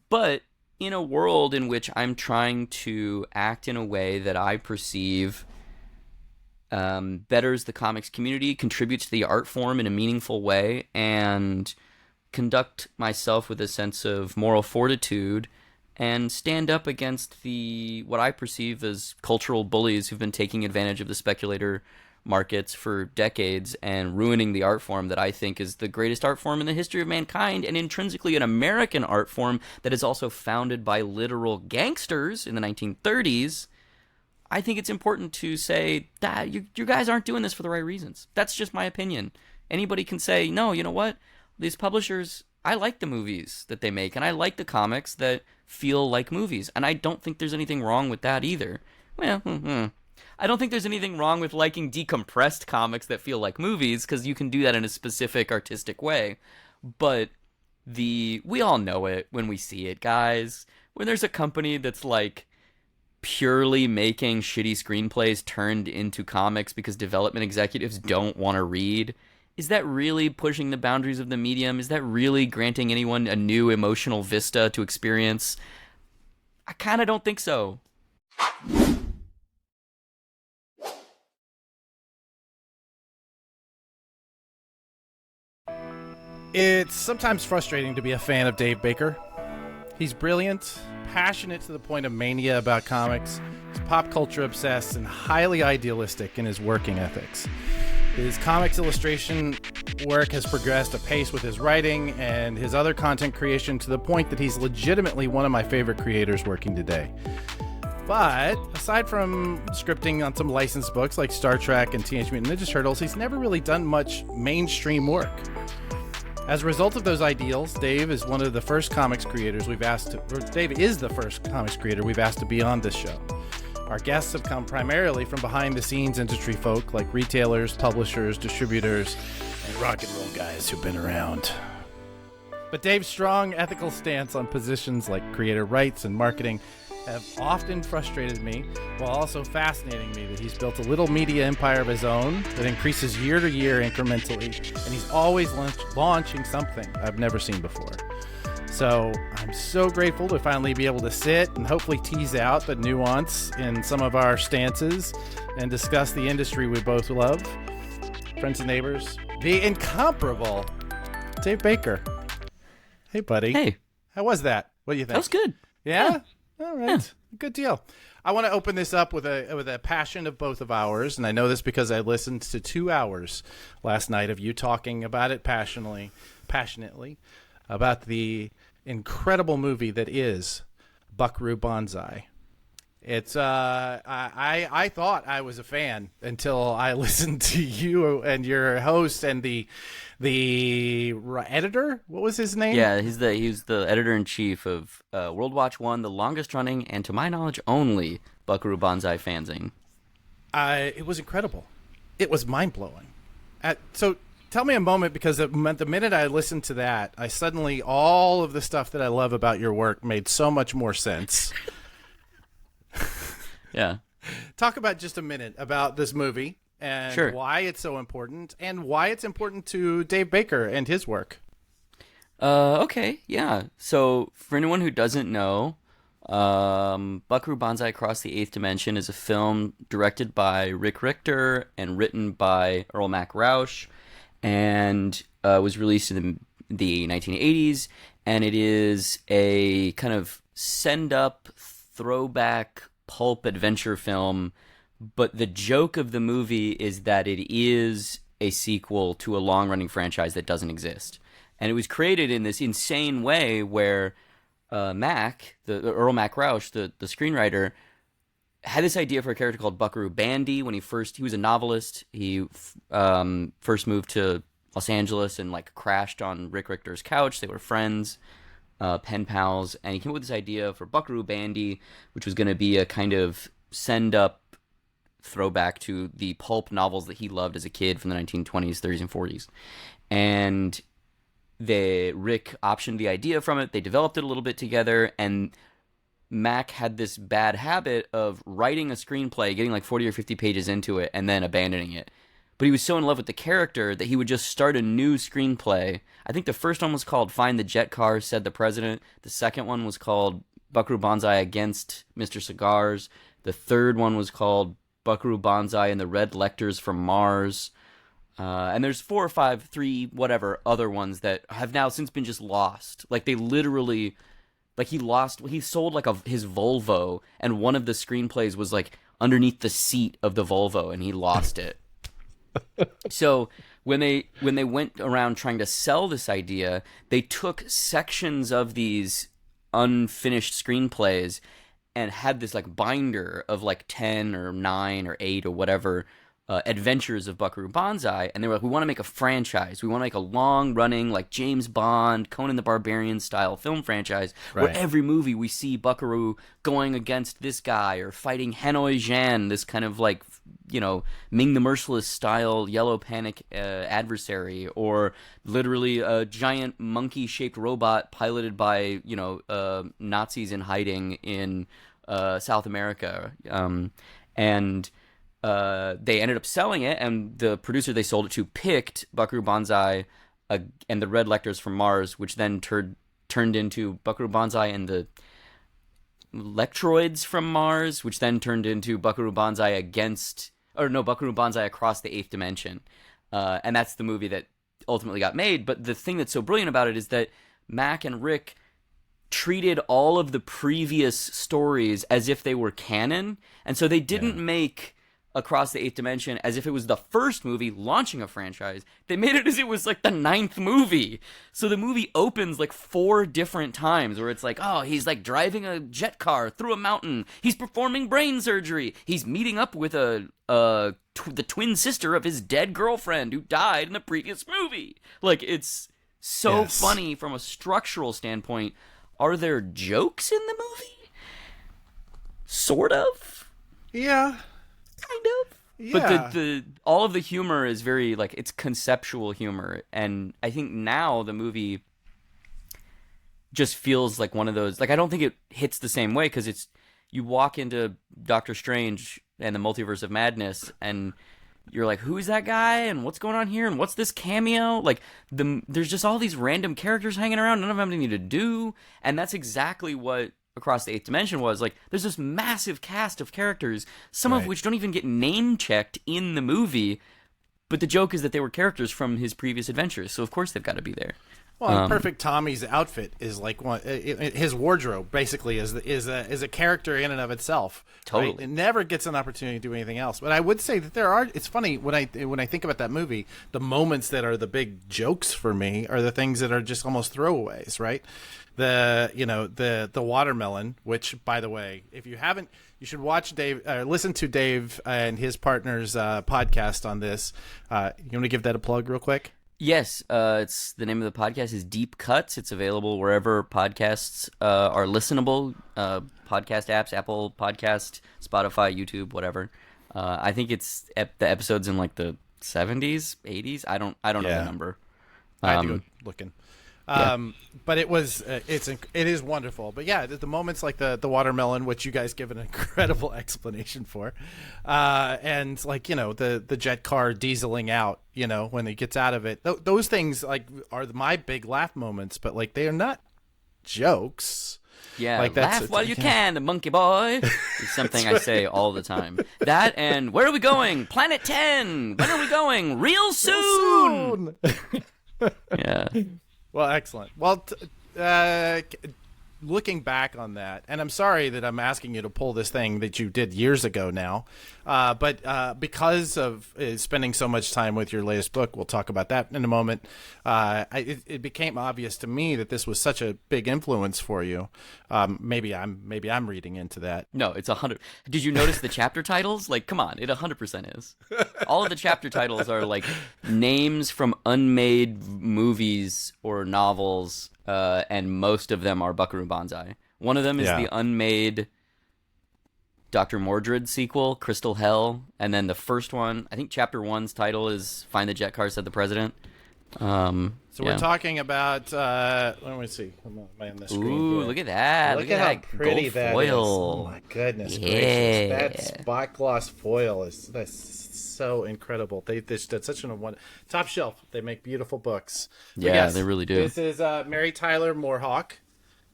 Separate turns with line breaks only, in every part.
But in a world in which I'm trying to act in a way that I perceive betters the comics community, contributes to the art form in a meaningful way, and conduct myself with a sense of moral fortitude and stand up against the what I perceive as cultural bullies who've been taking advantage of the speculator markets for decades and ruining the art form that I think is the greatest art form in the history of mankind, and intrinsically an American art form that is also founded by literal gangsters in the 1930s. I think it's important to say that you guys aren't doing this for the right reasons. That's just my opinion. Anybody can say, no, you know what? These publishers, I like the movies that they make, and I like the comics that feel like movies. And I don't think there's anything wrong with that either. Well, I don't think there's anything wrong with liking decompressed comics that feel like movies, because you can do that in a specific artistic way. But we all know it when we see it, guys. When there's a company that's like purely making shitty screenplays turned into comics because development executives don't want to read, is that really pushing the boundaries of the medium? Is that really granting anyone a new emotional vista to experience? I kind of don't think so.
It's sometimes frustrating to be a fan of Dave Baker. He's brilliant, passionate to the point of mania about comics. He's pop culture obsessed and highly idealistic in his working ethics. His comics illustration work has progressed apace with his writing and his other content creation to the point that he's legitimately one of my favorite creators working today. But aside from scripting on some licensed books like Star Trek and Teenage Mutant Ninja Turtles, he's never really done much mainstream work. As a result of those ideals, Dave is one of the first comics creators we've asked to, or Dave is the first comics creator we've asked to be on this show. Our guests have come primarily from behind-the-scenes industry folk like retailers, publishers, distributors, and rock and roll guys who've been around. But Dave's strong ethical stance on positions like creator rights and marketing have often frustrated me, while also fascinating me that he's built a little media empire of his own that increases year to year incrementally, and he's always launching something I've never seen before. So I'm so grateful to finally be able to sit and hopefully tease out the nuance in some of our stances and discuss the industry we both love. Friends and neighbors, the incomparable Dave Baker. Hey, buddy.
Hey.
How was that? What do you think?
That was good.
Yeah? All right. Yeah. Good deal. I want to open this up with a passion of both of ours, and I know this because I listened to 2 hours last night of you talking about it passionately about the incredible movie that is Buckaroo Banzai. It's I thought I was a fan until I listened to you and your host and the editor. What was his name?
Yeah, he's the editor-in-chief of World Watch 1, the longest-running and, to my knowledge, only Buckaroo Banzai fanzine.
It was incredible. It was mind-blowing. So tell me a moment, because the minute I listened to that, I suddenly, all of the stuff that I love about your work made so much more sense.
Yeah.
Talk about just a minute about this movie and
Sure.
Why it's so important and why it's important to Dave Baker and his work.
Okay, yeah. So for anyone who doesn't know, Buckaroo Banzai Across the Eighth Dimension is a film directed by Rick Richter and written by Earl Mac Rausch, and was released in the 1980s, and it is a kind of send-up, throwback, pulp adventure film, but the joke of the movie is that it is a sequel to a long-running franchise that doesn't exist. And it was created in this insane way where Earl Mac Rausch, the screenwriter, had this idea for a character called Buckaroo Bandy when he was a novelist. He first moved to Los Angeles and like crashed on Rick Richter's couch. They were friends, pen pals, and he came up with this idea for Buckaroo Bandy, which was going to be a kind of send-up throwback to the pulp novels that he loved as a kid from the 1920s, 30s, and 40s. And Rick optioned the idea from it. They developed it a little bit together, and Mac had this bad habit of writing a screenplay, getting like 40 or 50 pages into it, and then abandoning it. but he was so in love with the character that he would just start a new screenplay. I think the first one was called Find the Jet Car, Said the President. The second one was called Buckaroo Banzai Against Mr. Cigars. The third one was called Buckaroo Banzai and the Red Lectors from Mars. And there's 4 or 5, 3, whatever, other ones that have now since been just lost. Like, they literally, like, he sold, like, his Volvo, and one of the screenplays was, like, underneath the seat of the Volvo, and he lost it. So when they went around trying to sell this idea, they took sections of these unfinished screenplays and had this, like, binder of, like, 10 or 9 or 8 or whatever adventures of Buckaroo Banzai, and they were like, we want to make a franchise. We want to make a long-running, like, James Bond, Conan the Barbarian style film franchise, where every movie we see Buckaroo going against this guy or fighting Hanoi Jan, this kind of, like, you know, Ming the Merciless style Yellow Panic adversary, or literally a giant monkey-shaped robot piloted by, you know, Nazis in hiding in South America. And they ended up selling it, and the producer they sold it to picked Buckaroo Banzai and the Red Lectors from Mars, which then turned into Buckaroo Banzai and the Lectroids from Mars, which then turned into Buckaroo Banzai Buckaroo Banzai Across the Eighth Dimension. And that's the movie that ultimately got made. But the thing that's so brilliant about it is that Mac and Rick treated all of the previous stories as if they were canon, and so they didn't make Across the Eighth Dimension as if it was the first movie launching a franchise. They made it as it was like the 9th movie. So the movie opens like 4 different times where it's like, oh, he's like driving a jet car through a mountain. He's performing brain surgery. He's meeting up with the twin sister of his dead girlfriend who died in the previous movie. Like, it's so funny from a structural standpoint. Are there jokes in the movie? Sort of.
Yeah.
Kind of. Yeah. But the all of the humor is very, like, it's conceptual humor. And I think now the movie just feels like one of those, like, I don't think it hits the same way, because it's, you walk into Doctor Strange and the Multiverse of Madness and you're like, who's that guy and what's going on here and what's this cameo? Like, there's just all these random characters hanging around, none of them have anything to do. And that's exactly what Across the Eighth Dimension was. Like, there's this massive cast of characters, some of which don't even get name checked in the movie, but the joke is that they were characters from his previous adventures, so of course they've got to be there.
Well, Perfect Tommy's outfit is like one. His wardrobe basically is a character in and of itself.
Totally,
right? It never gets an opportunity to do anything else. But I would say that there are. It's funny when I think about that movie, the moments that are the big jokes for me are the things that are just almost throwaways, right? The watermelon, which, by the way, if you haven't, you should watch listen to Dave and his partner's podcast on this. You want to give that a plug real quick?
Yes, it's the name of the podcast is Deep Cuts. It's available wherever podcasts are listenable. Podcast apps, Apple Podcast, Spotify, YouTube, whatever. I think it's the episodes in like the 70s, 80s. I don't know the number.
I had to go looking. But it is wonderful. But yeah, the moments like the watermelon, which you guys give an incredible explanation for, and like, the jet car dieseling out, when he gets out of it, those things like are my big laugh moments. But like, they are not jokes.
Yeah,
like
laugh while you can, monkey boy. Is something I say all the time. That and where are we going? Planet 10. When are we going? Real soon. Yeah.
Well, excellent. Well, looking back on that, and I'm sorry that I'm asking you to pull this thing that you did years ago now, but because of spending so much time with your latest book, we'll talk about that in a moment. It became obvious to me that this was such a big influence for you. Maybe I'm reading into that.
No, it's 100. Did you notice the chapter titles? Like, come on, it 100% is. All of the chapter titles are like names from unmade movies or novels. And most of them are Buckaroo Banzai. One of them is the unmade Dr. Mordred sequel, Crystal Hell. And then the first one, I think chapter 1's title is Find the Jet Car, Said the President.
So
Yeah.
we're talking about. Let me see. Am I on the screen
Ooh,
here?
look at that!
Look
Look at
at how
that
pretty
gold
that is. Oh
foil.
my goodness gracious! That
Yeah.
spot gloss foil that's so incredible. That's such a one top shelf. They make beautiful books. But
Yeah, they
yes,
really do.
this is Mary Tyler Moorhawk.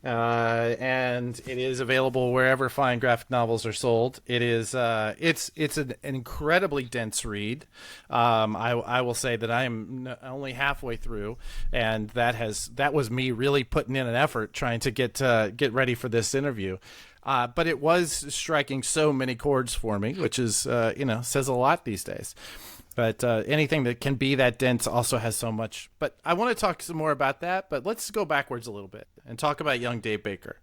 And it is available wherever fine graphic novels are sold. It is it's an incredibly dense read. I will say that I am only halfway through, and that was me really putting in an effort trying to get ready for this interview. But it was striking so many chords for me, which is says a lot these days. But anything that can be that dense also has so much. But I want to talk some more about that. But let's go backwards a little bit and talk about young Dave Baker.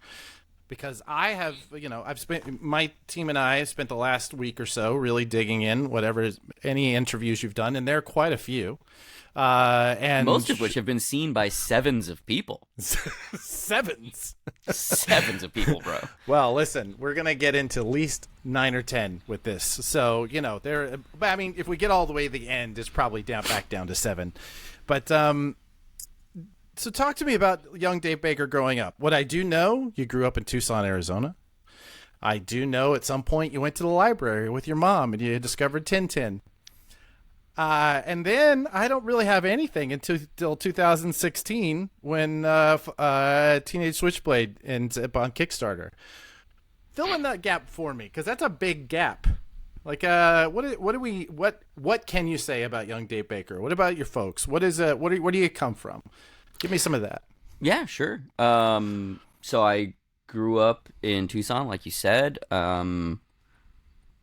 Because I have, I've spent, my team and I have spent the last week or so really digging in, any interviews you've done, and there are quite a few. And
Most of which have been seen by sevens of people.
sevens.
Sevens of people, bro.
Well, listen, we're gonna get into at least 9 or 10 with this. So there. I mean, if we get all the way to the end, it's probably back down to 7. But so talk to me about young Dave Baker growing up. What I do know, you grew up in Tucson, Arizona. I do know at some point you went to the library with your mom and you discovered Tintin. And then I don't really have anything until 2016 when Teenage Switchblade ends up on Kickstarter. Fill in that gap for me, because that's a big gap. Like, what can you say about young Dave Baker? What about your folks? Where do you come from? Give me some of that.
Yeah, sure. So I grew up in Tucson, like you said.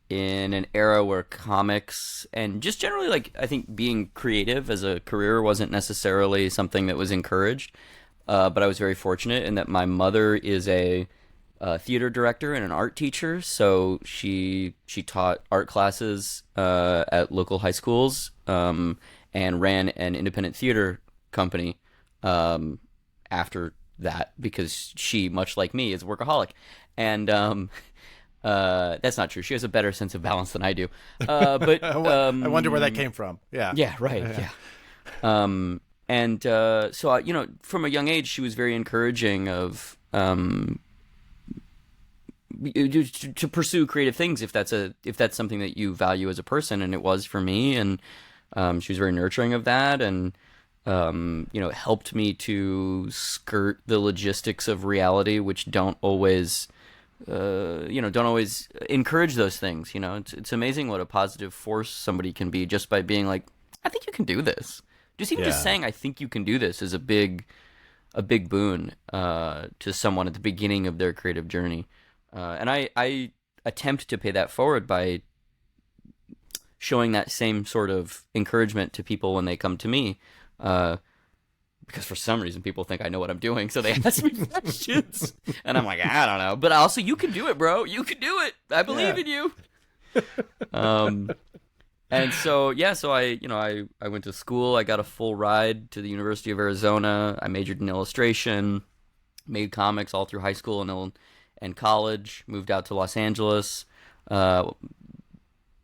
In an era where comics and just generally, like, I think being creative as a career wasn't necessarily something that was encouraged. But I was very fortunate in that my mother is a theater director and an art teacher, so she taught art classes at local high schools, and ran an independent theater company after that, because she, much like me, is a workaholic. And that's not true. She has a better sense of balance than I do. But
I wonder where that came from. Yeah.
Yeah, right. Yeah. So from a young age, she was very encouraging of to pursue creative things if that's something that you value as a person, and it was for me. And she was very nurturing of that, and helped me to skirt the logistics of reality, which don't always encourage those things. It's amazing what a positive force somebody can be just by being like, I think you can do this. Just saying, I think you can do this is a big boon to someone at the beginning of their creative journey. And I attempt to pay that forward by showing that same sort of encouragement to people when they come to me. Because for some reason people think I know what I'm doing, so they ask me questions, and I'm like, I don't know. But also, you can do it, bro. You can do it. I believe in you. And so I went to school. I got a full ride to the University of Arizona. I majored in illustration, made comics all through high school and college. Moved out to Los Angeles.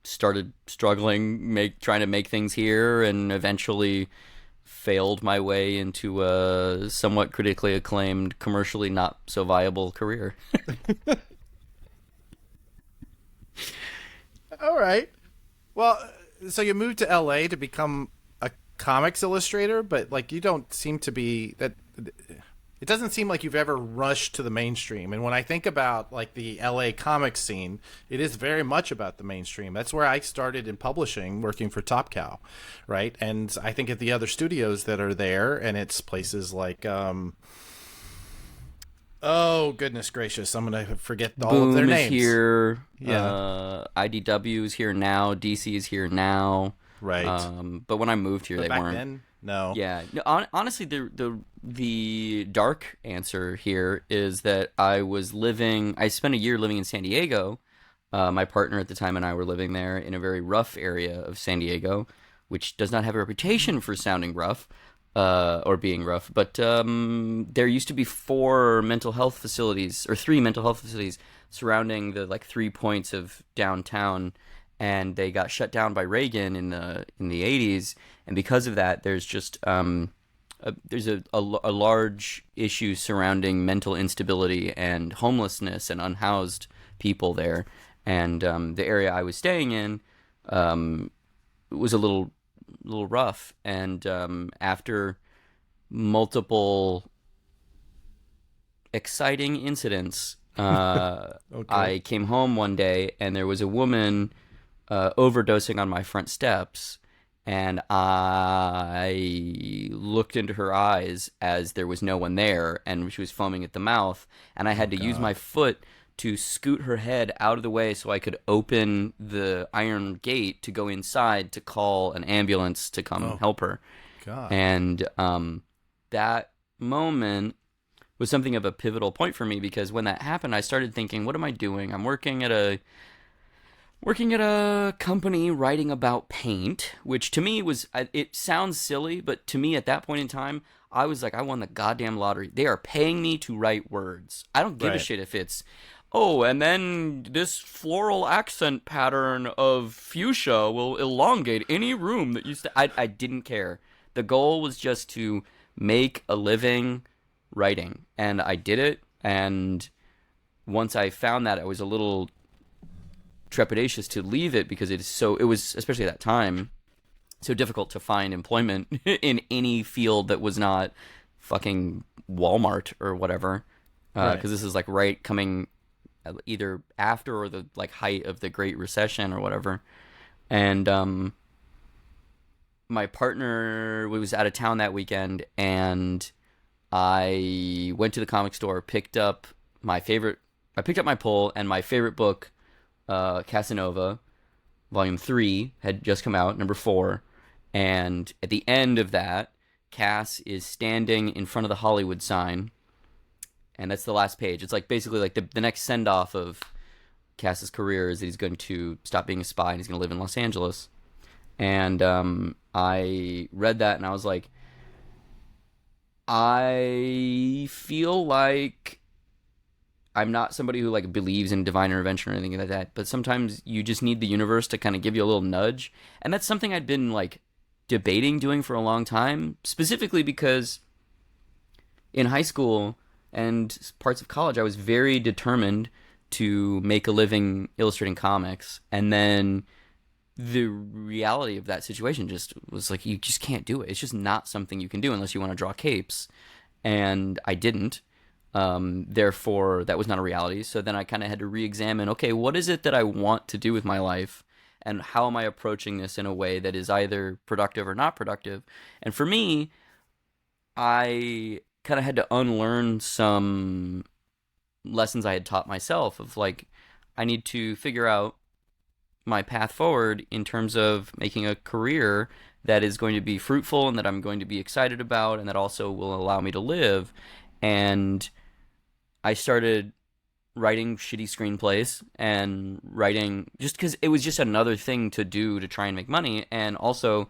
Started struggling, trying to make things here, and eventually failed my way into a somewhat critically acclaimed, commercially not so viable career.
All right. Well, so you moved to LA to become a comics illustrator, but like you don't seem to be that. It doesn't seem like you've ever rushed to the mainstream. And when I think about like the LA comics scene, it is very much about the mainstream. That's where I started in publishing, working for Top Cow, right? And I think at the other studios that are there, and it's places like, oh goodness gracious, I'm gonna forget all
Boom
of their
is
names.
Here.
Yeah.
IDW is here now. DC is here now.
Right.
But when I moved here,
But
they
back
weren't.
then, no.
Yeah. No, honestly, the dark answer here is that I spent a year living in San Diego. My partner at the time and I were living there in a very rough area of San Diego, which does not have a reputation for sounding rough, or being rough. But there used to be 3 mental health facilities surrounding the 3 points of downtown. and they got shut down by Reagan in the 80s, and because of that, there's just there's a large issue surrounding mental instability and homelessness and unhoused people there, and the area I was staying in was a little rough, and after multiple exciting incidents.
Okay.
I came home one day and there was a woman overdosing on my front steps, and I looked into her eyes as there was no one there, and she was foaming at the mouth, and I
Oh
had to use my
God.
foot to scoot her head out of the way so I could open the iron gate to go inside to call an ambulance to come
Oh
help her.
God.
And that moment was something of a pivotal point for me, because when that happened, I started thinking, what am I doing? I'm working at a company writing about paint, which to me was, it sounds silly, but to me at that point in time, I was like, I won the goddamn lottery. They are paying me to write words. I don't give a
Right.
shit if it's, oh, and then this floral accent pattern of fuchsia will elongate any room that you I didn't care. The goal was just to make a living writing, and I did it. And once I found that, I was a little trepidatious to leave it, because it was, especially at that time, so difficult to find employment in any field that was not fucking Walmart or whatever,
Right.
because this is like right coming either after or the like height of the Great Recession or whatever. And my partner was out of town that weekend, and I went to the comic store, I picked up my pull, and my favorite book, Casanova, Volume 3, had just come out, number 4. And at the end of that, Cass is standing in front of the Hollywood sign, and that's the last page. It's like basically like the next send off of Cass's career is that he's going to stop being a spy and he's going to live in Los Angeles. And I read that and I was like, I feel like I'm not somebody who like believes in divine intervention or anything like that, but sometimes you just need the universe to kind of give you a little nudge. And that's something I'd been like debating doing for a long time, specifically because in high school and parts of college, I was very determined to make a living illustrating comics. And then the reality of that situation just was like, you just can't do it. It's just not something you can do unless you want to draw capes. And I didn't. Therefore, that was not a reality. So then I kind of had to re-examine, okay, what is it that I want to do with my life? And how am I approaching this in a way that is either productive or not productive? And for me, I kind of had to unlearn some lessons I had taught myself of like, I need to figure out my path forward in terms of making a career that is going to be fruitful and that I'm going to be excited about and that also will allow me to live. And I started writing shitty screenplays and writing just because it was just another thing to do to try and make money. And also,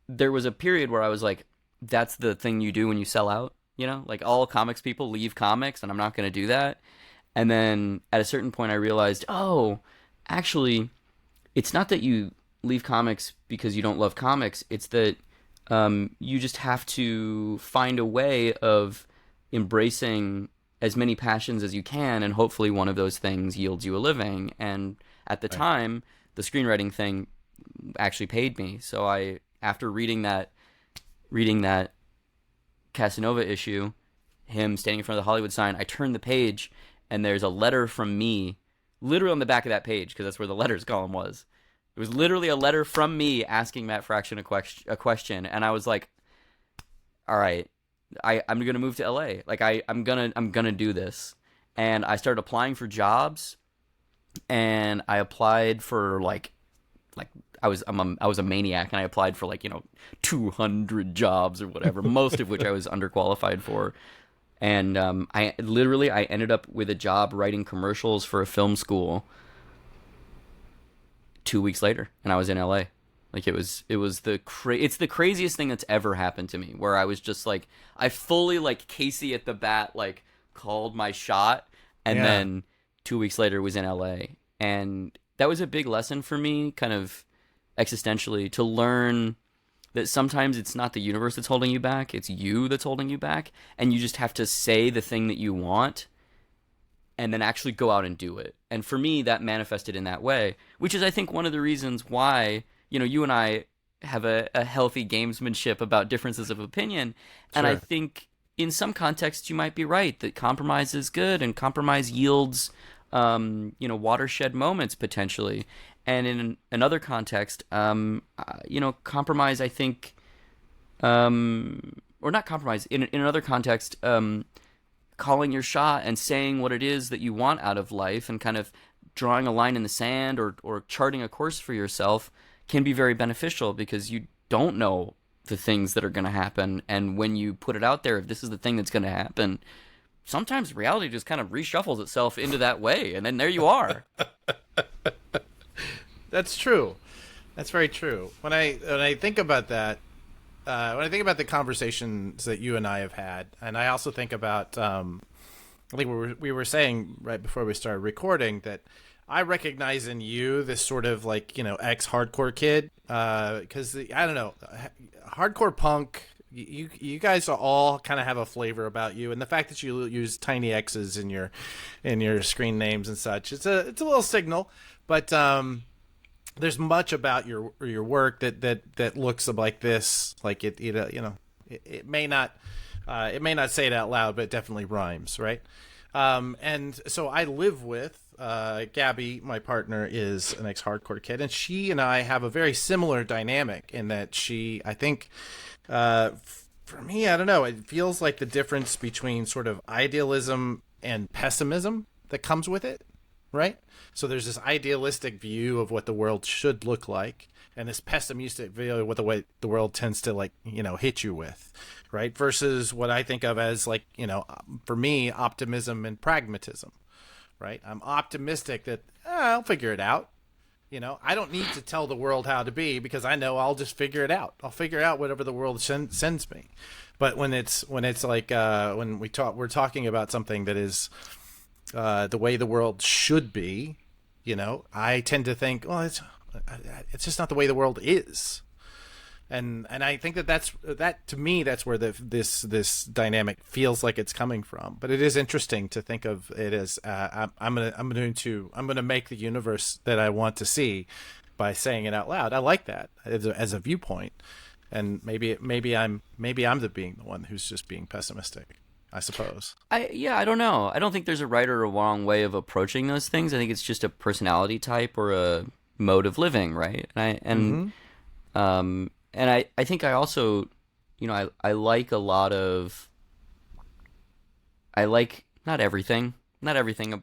there was a period where I was like, that's the thing you do when you sell out. You know, like all comics people leave comics, and I'm not going to do that. And then at a certain point, I realized, oh, actually, it's not that you leave comics because you don't love comics. It's that you just have to find a way of embracing as many passions as you can, and hopefully one of those things yields you a living. And at the
Right.
time, the screenwriting thing actually paid me. So I, after reading that Casanova issue, him standing in front of the Hollywood sign, I turned the page, and there's a letter from me, literally on the back of that page, because that's where the letters column was. It was literally a letter from me asking Matt Fraction a question, and I was like, "All right, I'm gonna move to LA. Like I'm gonna do this." And I started applying for jobs, and I applied for like I was a maniac, and I applied for like 200 jobs or whatever, most of which I was underqualified for. And I ended up with a job writing commercials for a film school 2 weeks later, and I was in LA. Like it's the craziest thing that's ever happened to me, where I was just like, I fully like Casey at the bat, like called my shot, and
Yeah.
then 2 weeks later was in LA. And that was a big lesson for me, kind of existentially, to learn that sometimes it's not the universe that's holding you back, it's you that's holding you back, and you just have to say the thing that you want and then actually go out and do it. And for me, that manifested in that way, which is, I think, one of the reasons why, you and I have a healthy gamesmanship about differences of opinion. And I
Sure.
think in some contexts you might be right that compromise is good and compromise yields, watershed moments potentially. And in another context, compromise, I think, or not compromise, in another context, calling your shot and saying what it is that you want out of life and kind of drawing a line in the sand or charting a course for yourself can be very beneficial because you don't know the things that are going to happen. And when you put it out there, if this is the thing that's going to happen, sometimes reality just kind of reshuffles itself into that way. And then there you are.
That's true. That's very true. When I think about that, when I think about the conversations that you and I have had, and I also think about, I think we were saying right before we started recording that I recognize in you this sort of like, ex-hardcore kid, because I don't know, hardcore punk. You guys all kind of have a flavor about you, and the fact that you use tiny X's in your screen names and such, it's a little signal, but there's much about your work that looks like this, like it may not say it out loud, but it definitely rhymes, right? And so I live with Gabby, my partner, is an ex-hardcore kid, and she and I have a very similar dynamic in that she, I think, for me, I don't know, it feels like the difference between sort of idealism and pessimism that comes with it, right? So there's this idealistic view of what the world should look like, and this pessimistic view of what the way the world tends to hit you with, right? Versus what I think of as for me, optimism and pragmatism, right? I'm optimistic that I'll figure it out. I don't need to tell the world how to be because I know I'll just figure it out. I'll figure out whatever the world sends me. But when it's like when we're talking about something that is the way the world should be, I tend to think, well, it's just not the way the world is, and I think that to me that's where this dynamic feels like it's coming from. But it is interesting to think of it as I'm gonna make the universe that I want to see by saying it out loud. I like that as a viewpoint, and maybe I'm the one who's just being pessimistic, I suppose.
I don't know. I don't think there's a right or a wrong way of approaching those things. I think it's just a personality type or a mode of living, right? And I think I also, I like a lot of, not everything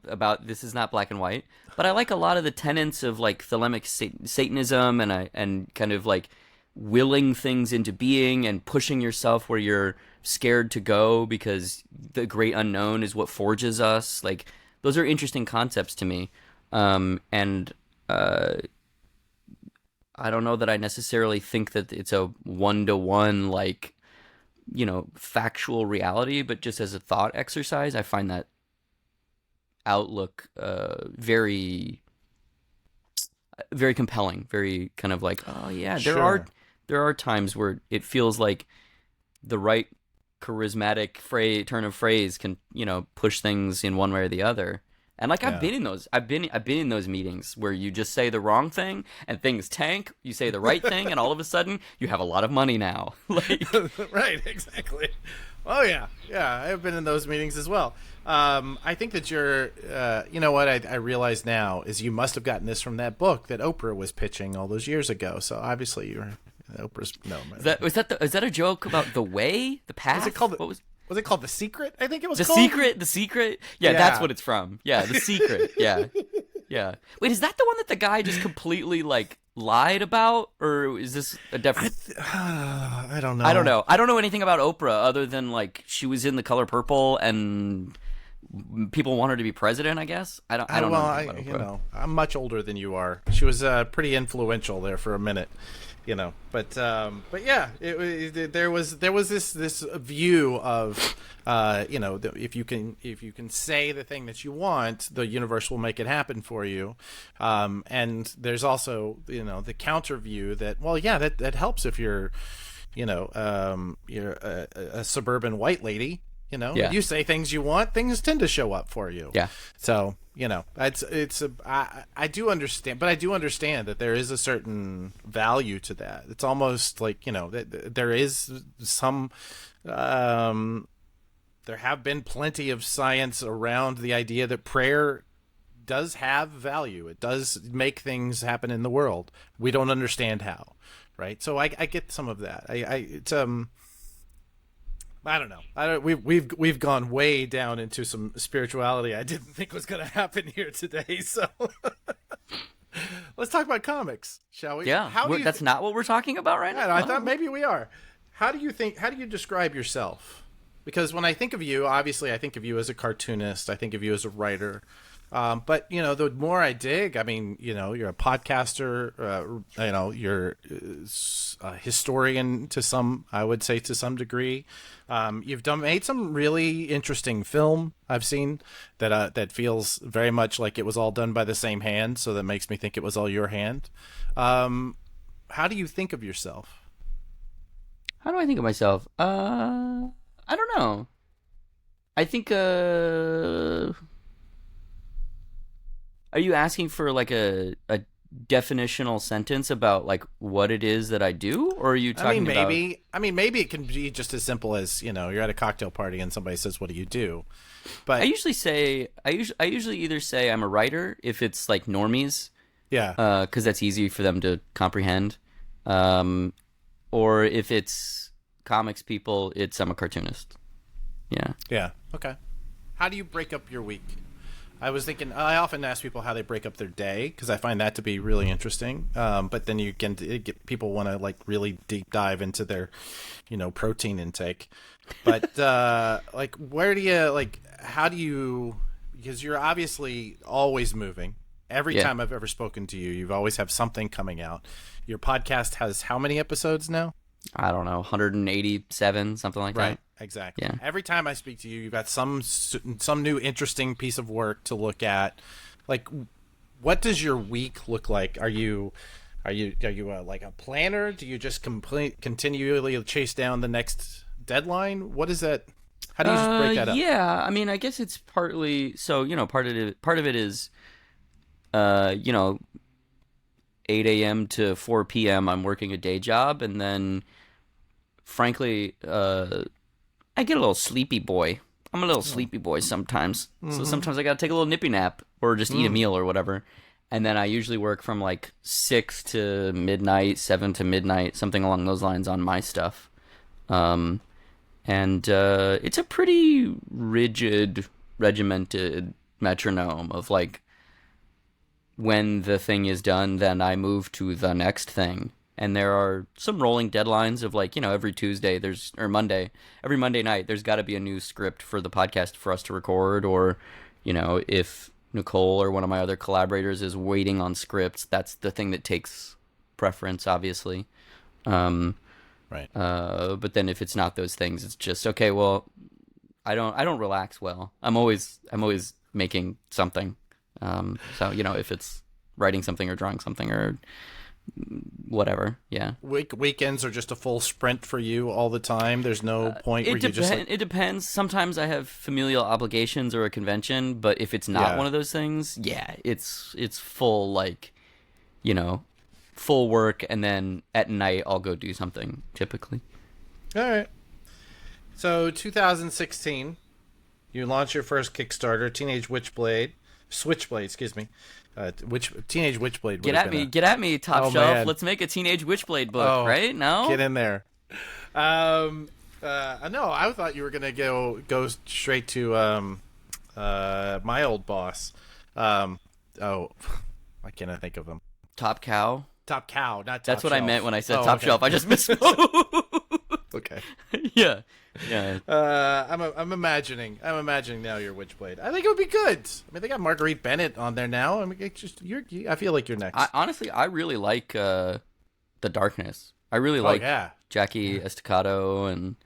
about this is not black and white, but I like a lot of the tenets of like thelemic Satanism and kind of like willing things into being and pushing yourself where you're scared to go because the great unknown is what forges us. Like those are interesting concepts to me. And I don't know that I necessarily think that it's a one-to-one factual reality, but just as a thought exercise, I find that outlook very very compelling, very kind of like, oh yeah,
Sure.
there are times where it feels like the right charismatic turn of phrase can push things in one way or the other. And like I've
Yeah.
been in those meetings where you just say the wrong thing and things tank. You say the right thing and all of a sudden you have a lot of money now. Like
Right, exactly. Oh yeah, I've been in those meetings as well. I think that you know what I realize now is you must have gotten this from that book that Oprah was pitching all those years ago. So obviously you're Oprah's no.
is that a joke about the way, the path?
Was it called?
What
Was it called The Secret? I think it was
The
called
Secret? The Secret? Yeah,
Yeah.
that's what it's from. Yeah, The Secret. Yeah. Yeah. Wait, is that the one that the guy just completely like lied about, or is this a different?
I don't know.
I don't know. I don't know anything about Oprah other than like she was in The Color Purple and people want her to be president, I guess. I don't know anything about Oprah.
I'm much older than you are. She was pretty influential there for a minute, But yeah, there was this view of if you can say the thing that you want, the universe will make it happen for you. And there's also the counter view that that helps if you're a suburban white lady. You say things you want, things tend to show up for you.
Yeah.
So, I do understand, but I do understand that there is a certain value to that. It's almost like, that there is some, there have been plenty of science around the idea that prayer does have value. It does make things happen in the world. We don't understand how, right? So I get some of that. I don't know. We've gone way down into some spirituality I didn't think was going to happen here today. So let's talk about comics, shall we?
Yeah. That's not what we're talking about right now.
I thought maybe we are. How do you describe yourself? Because when I think of you, obviously I think of you as a cartoonist. I think of you as a writer. But the more I dig, I mean, you're a podcaster, you're a historian I would say to some degree. You've made some really interesting film I've seen that feels very much like it was all done by the same hand. So that makes me think it was all your hand. How do you think of yourself?
How do I think of myself? I don't know. I think, are you asking for like a definitional sentence about like what it is that I do, or are you talking about?
Maybe it can be just as simple as you're at a cocktail party and somebody says, "What do you do?" But
I usually either say I'm a writer if it's like normies, because that's easy for them to comprehend, or if it's comics people, I'm a cartoonist.
Yeah. Okay. How do you break up your week? I was thinking, I often ask people how they break up their day because I find that to be really interesting. But then people want to like really deep dive into their, protein intake. But how do you, because you're obviously always moving. Every time I've ever spoken to you, you've always have something coming out. Your podcast has how many episodes now?
I don't know, 187, something like that.
Right. Exactly. Yeah. Every time I speak to you, you've got some new interesting piece of work to look at. Like, what does your week look like? Are you like a planner? Do you just continually chase down the next deadline? What is that? How do you break that up?
Yeah, I mean, I guess it's partly so. Part of it is, 8 a.m. to 4 p.m. I'm working a day job, and then, frankly, I get a little sleepy boy. I'm a little sleepy boy sometimes. Mm-hmm. So sometimes I got to take a little nippy nap or just eat a meal or whatever. And then I usually work from like 6 to midnight, 7 to midnight, something along those lines on my stuff. And it's a pretty rigid, regimented metronome of like when the thing is done, then I move to the next thing. And there are some rolling deadlines of like, every Tuesday every Monday night, there's got to be a new script for the podcast for us to record. Or, if Nicole or one of my other collaborators is waiting on scripts, that's the thing that takes preference, obviously.
Right.
But then if it's not those things, it's just, okay, well, I don't relax well. I'm always making something. So, if it's writing something or drawing something or whatever, yeah.
Weekends are just a full sprint for you all the time. There's no point where you just
it depends. Sometimes I have familial obligations or a convention, but if it's not one of those things, it's full, like, full work, and then at night I'll go do something typically.
All right. So 2016, you launched your first Kickstarter, Switchblade, excuse me. Teenage Witchblade.
Get at me, Top Shelf. Man. Let's make a Teenage Witchblade book, right? No,
get in there. No, I thought you were gonna go straight to my old boss. Why can't I think of him?
Top Cow.
Top Cow, not Top
That's what
Shelf.
I meant when I said Top Shelf. I just misspoke.
Okay.
Yeah, yeah.
I'm imagining now your Witchblade. I think it would be good. I mean, they got Marguerite Bennett on there now. I mean, it's just I feel like you're next.
Honestly, I really like the Darkness. I really
Oh
like
yeah.
Jackie Estacado and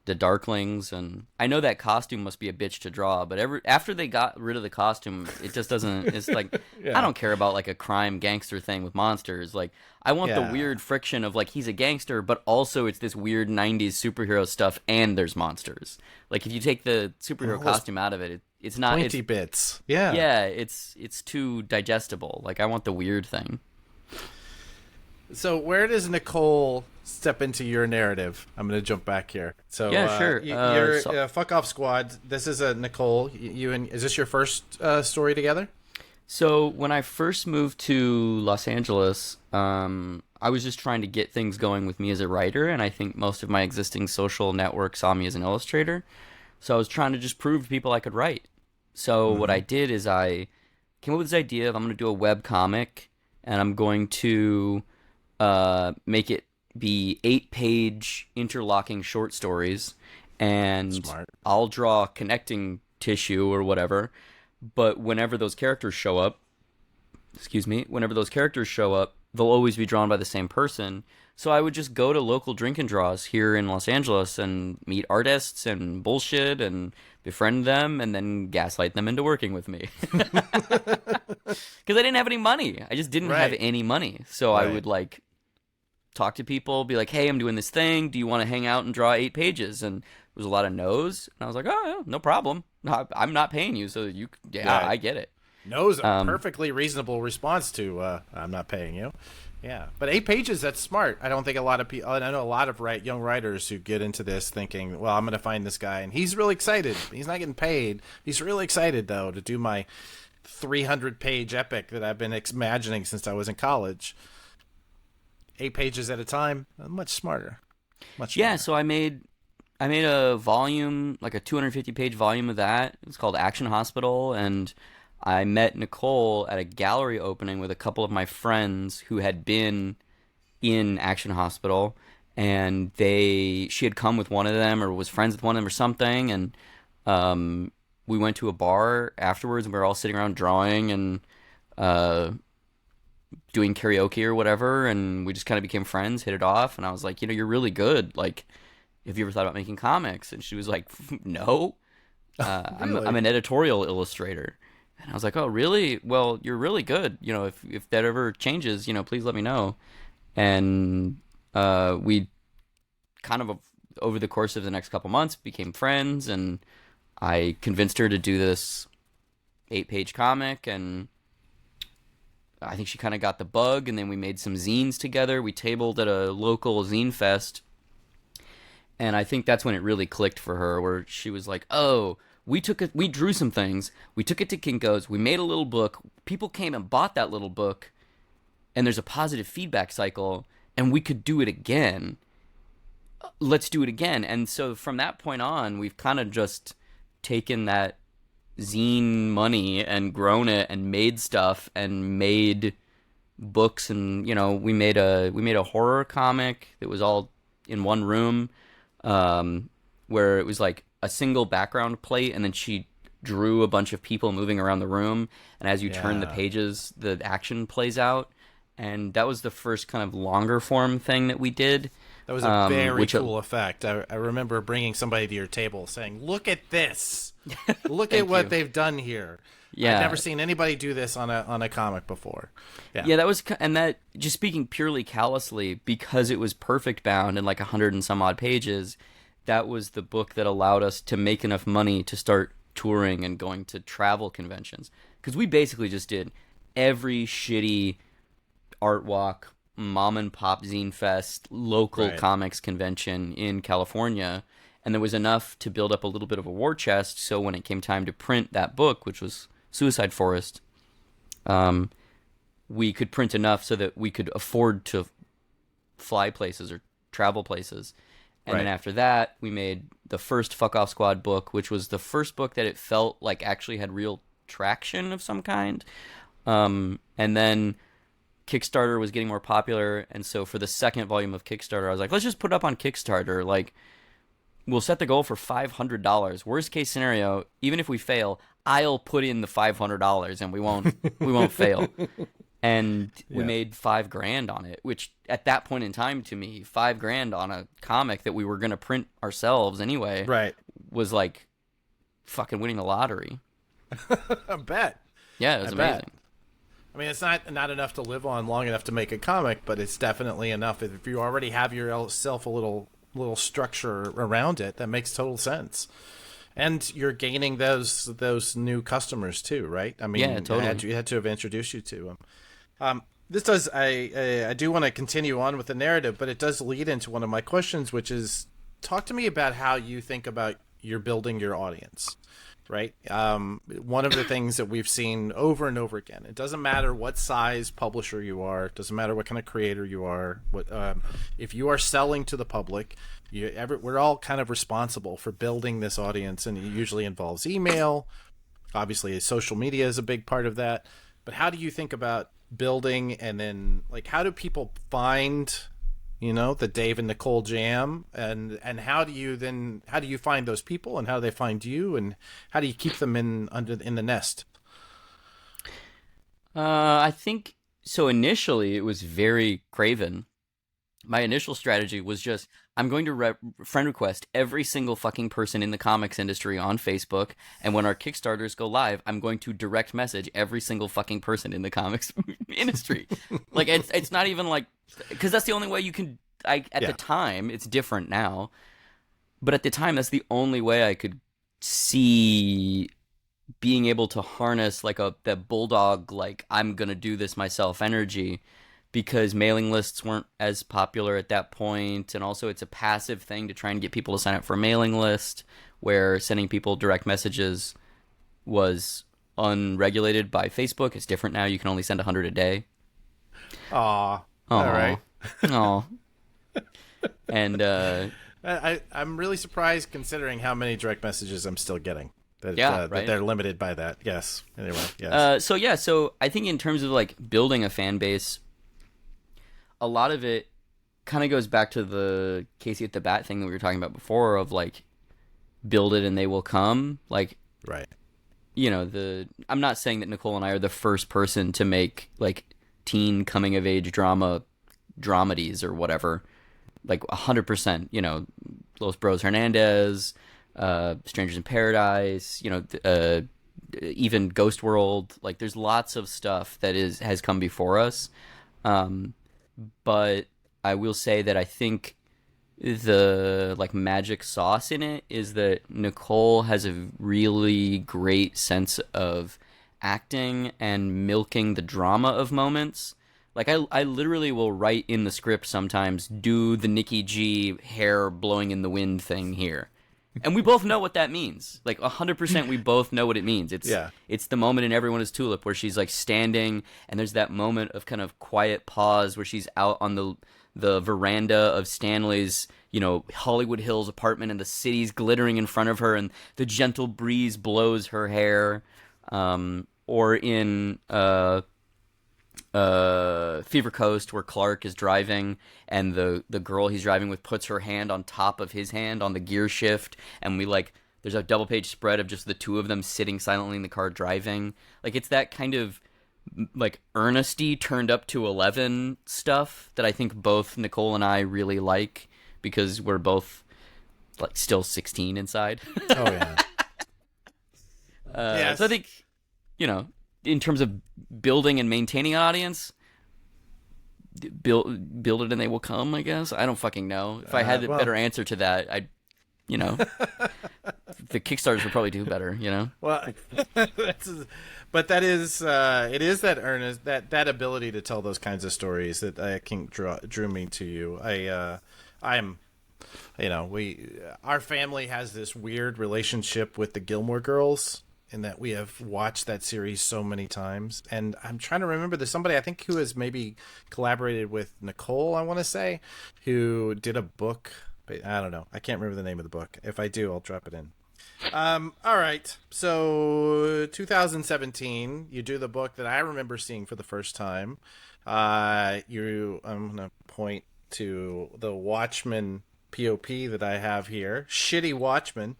the Darklings, and I know that costume must be a bitch to draw, but after they got rid of the costume, it just doesn't. It's like I
Yeah.
don't care about like a crime gangster thing with monsters. Like I want the
Yeah.
weird friction of like he's a gangster, but also it's this weird '90s superhero stuff, and there's monsters. Like if you take the superhero
All those
costume out of it, it's not.
Pointy bits. Yeah.
Yeah, it's too digestible. Like I want the weird thing.
So where does Nicole step into your narrative? I'm going to jump back here. So
Yeah, sure.
You're Fuck Off Squad. This is a Nicole. You and is this your first story together?
So when I first moved to Los Angeles, I was just trying to get things going with me as a writer, and I think most of my existing social network saw me as an illustrator. So I was trying to just prove to people I could write. So what I did is I came up with this idea of I'm going to do a web comic, and I'm going to make it be 8-page interlocking short stories, and
Smart.
I'll draw connecting tissue or whatever. But whenever those characters show up, they'll always be drawn by the same person. So I would just go to local drink and draws here in Los Angeles and meet artists and bullshit and befriend them and then gaslight them into working with me. Because I didn't have any money. I just didn't have
Right.
any money. So I would like talk to people, be like, hey, I'm doing this thing. Do you want to hang out and draw 8 pages? And there was a lot of no's. And I was like, oh, yeah, no problem. I'm not paying you. So
Right.
I get it.
No's a perfectly reasonable response to I'm not paying you. Yeah, but 8 pages, that's smart. I don't think a lot of people, I know a lot of young writers who get into this thinking, well, I'm going to find this guy, and he's really excited. He's not getting paid. He's really excited, though, to do my 300-page epic that I've been imagining since I was in college. 8 pages at a time, much smarter. Much
Yeah,
smarter.
so I made a volume, like a 250-page volume of that. It was called Action Hospital, and I met Nicole at a gallery opening with a couple of my friends who had been in Action Hospital, and she had come with one of them or was friends with one of them or something, and we went to a bar afterwards, and we were all sitting around drawing and doing karaoke or whatever, and we just kind of became friends, hit it off, and I was like, you're really good. Like, have you ever thought about making comics? And she was like, no.
Really?
I'm an editorial illustrator. And I was like, oh, really? Well, you're really good. If that ever changes, please let me know. And we kind of, over the course of the next couple months, became friends, and I convinced her to do this 8-page comic, and I think she kind of got the bug, and then we made some zines together. We tabled at a local zine fest, and I think that's when it really clicked for her, where she was like, oh, we drew some things, we took it to Kinko's, we made a little book, people came and bought that little book, and there's a positive feedback cycle, and we could do it again. Let's do it again. And so from that point on, we've kind of just taken that zine money and grown it and made stuff and made books, and we made a horror comic that was all in one room, where it was like a single background plate, and then she drew a bunch of people moving around the room, and as you turn the pages, the action plays out. And that was the first kind of longer form thing that we did.
That was a very cool effect. I remember bringing somebody to your table saying, look at this. Look at what they've done here.
Yeah.
I've never seen anybody do this on a comic before.
Yeah, that was, and that, just speaking purely callously, because it was perfect bound and like 100 and some odd pages, that was the book that allowed us to make enough money to start touring and going to travel conventions. Because we basically just did every shitty art walk, mom and pop zine fest, local comics convention in California, and there was enough to build up a little bit of a war chest. So when it came time to print that book, which was Suicide Forest, we could print enough so that we could afford to fly places or travel places. And then after that, we made the first Fuck Off Squad book, which was the first book that it felt like actually had real traction of some kind. And then Kickstarter was getting more popular, and so for the second volume of Kickstarter, I was like, let's just put it up on Kickstarter. Like, we'll set the goal for $500. Worst case scenario, even if we fail, I'll put in the $500 and we won't fail. And we made $5,000 on it, which at that point in time, to me, $5,000 on a comic that we were gonna print ourselves anyway,
Right.
was like fucking winning the lottery.
I bet.
Yeah, it was amazing.
I mean, it's not enough to live on long enough to make a comic, but it's definitely enough. If you already have yourself a little structure around it, that makes total sense. And you're gaining those new customers too, right? I mean,
yeah, totally.
You had to have introduced you to them. This does. I do want to continue on with the narrative, but it does lead into one of my questions, which is, talk to me about how you think about you're building your audience. Right. One of the things that we've seen over and over again, it doesn't matter what size publisher you are, it doesn't matter what kind of creator you are. If you are selling to the public, we're all kind of responsible for building this audience, and it usually involves email. Obviously, social media is a big part of that. But how do you think about building, and then like how do people find the Dave and Nicole jam, and how do you find those people, and how do they find you, and how do you keep them in the nest?
I think so. Initially, it was very craven. My initial strategy was just, I'm going to friend request every single fucking person in the comics industry on Facebook, and when our Kickstarters go live, I'm going to direct message every single fucking person in the comics industry. Like, it's not even like, because that's the only way you can. The time, it's different now, but at the time, that's the only way I could see being able to harness like that bulldog, like, I'm gonna do this myself energy, because mailing lists weren't as popular at that point, and also it's a passive thing to try and get people to sign up for a mailing list, where sending people direct messages was unregulated by Facebook. It's different now. You can only send 100 a day.
All right.
Aw. And
I'm really surprised, considering how many direct messages I'm still getting. That
right?
they're limited by that. Yes. Anyway, yes.
So I think in terms of like building a fan base, a lot of it kind of goes back to the Casey at the Bat thing that we were talking about before, of like, build it and they will come. Like,
right.
I'm not saying that Nicole and I are the first person to make like teen coming of age dramedies or whatever. Like 100%, Los Bros Hernandez, Strangers in Paradise, even Ghost World. Like, there's lots of stuff that has come before us. But I will say that I think the like magic sauce in it is that Nicole has a really great sense of acting and milking the drama of moments. Like, I literally will write in the script sometimes, do the Nikki G hair blowing in the wind thing here. And we both know what that means. Like, 100% we both know what it means. It's the moment in Everyone is Tulip where she's, like, standing, and there's that moment of kind of quiet pause where she's out on the veranda of Stanley's, Hollywood Hills apartment, and the city's glittering in front of her, and the gentle breeze blows her hair. Or in Fever Coast, where Clark is driving and the girl he's driving with puts her hand on top of his hand on the gear shift, and there's a double page spread of just the two of them sitting silently in the car driving. Like, it's that kind of like earnesty turned up to 11 stuff that I think both Nicole and I really like, because we're both like still 16 inside.
Oh yeah.
Yes. So I think, in terms of building and maintaining an audience, build it and they will come, I guess. I don't fucking know. If I had a better answer to that, the Kickstarters would probably do better,
Well, but that is it is that earnest, that ability to tell those kinds of stories that I think drew me to you. Our family has this weird relationship with the Gilmore Girls, in that we have watched that series so many times. And I'm trying to remember, there's somebody I think who has maybe collaborated with Nicole, I want to say, who did a book, but I don't know. I can't remember the name of the book. If I do, I'll drop it in. All right. So 2017, you do the book that I remember seeing for the first time. I'm gonna point to the Watchmen POP that I have here. Shitty Watchmen,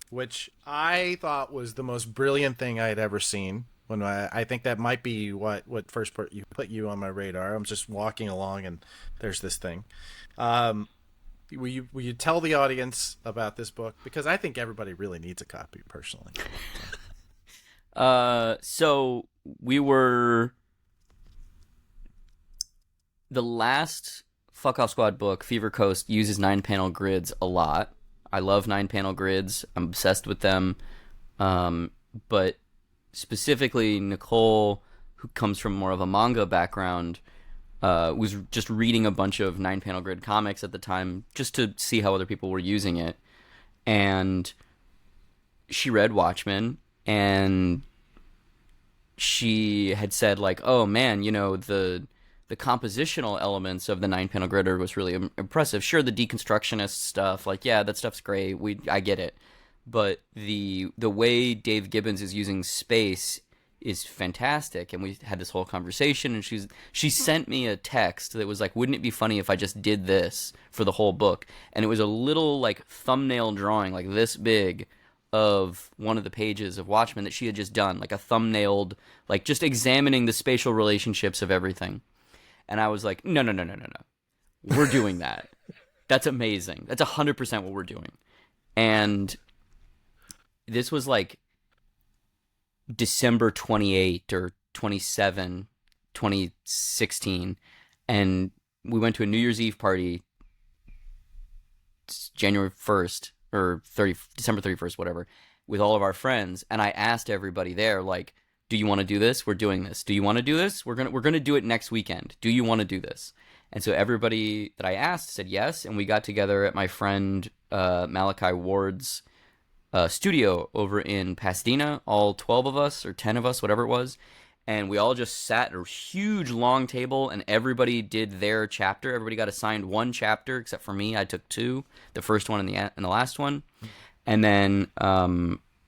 which I thought was the most brilliant thing I had ever seen. When I think that might be what first you put you on my radar. I'm just walking along and there's this thing. Um, will you tell the audience about this book, because I think everybody really needs a copy personally.
So we were the last Fuck Off Squad book. Fever Coast uses 9-panel grids a lot. I love 9-panel grids. I'm obsessed with them. But specifically, Nicole, who comes from more of a manga background, was just reading a bunch of 9-panel grid comics at the time just to see how other people were using it. And she read Watchmen, and she had said, like, oh man, the compositional elements of the 9-panel gritter was really impressive. Sure, the deconstructionist stuff, like, yeah, that stuff's great. I get it. But the way Dave Gibbons is using space is fantastic. And we had this whole conversation, and she sent me a text that was like, wouldn't it be funny if I just did this for the whole book? And it was a little like thumbnail drawing, like this big, of one of the pages of Watchmen that she had just done, like a thumbnailed, like just examining the spatial relationships of everything. And I was like, no, no, no, no, no, no. We're doing that. That's amazing. That's 100% what we're doing. And this was like December 28 or 27, 2016. And we went to a New Year's Eve party, January 1st or December 31st, whatever, with all of our friends. And I asked everybody there, like, do you want to do this? We're doing this. Do you want to do this? We're gonna do it next weekend. Do you want to do this? And so everybody that I asked said yes, and we got together at my friend Malachi Ward's studio over in Pasadena, all 12 of us or 10 of us, whatever it was, and we all just sat at a huge long table, and everybody did their chapter. Everybody got assigned one chapter, except for me. I took two, the first one and the last one, and then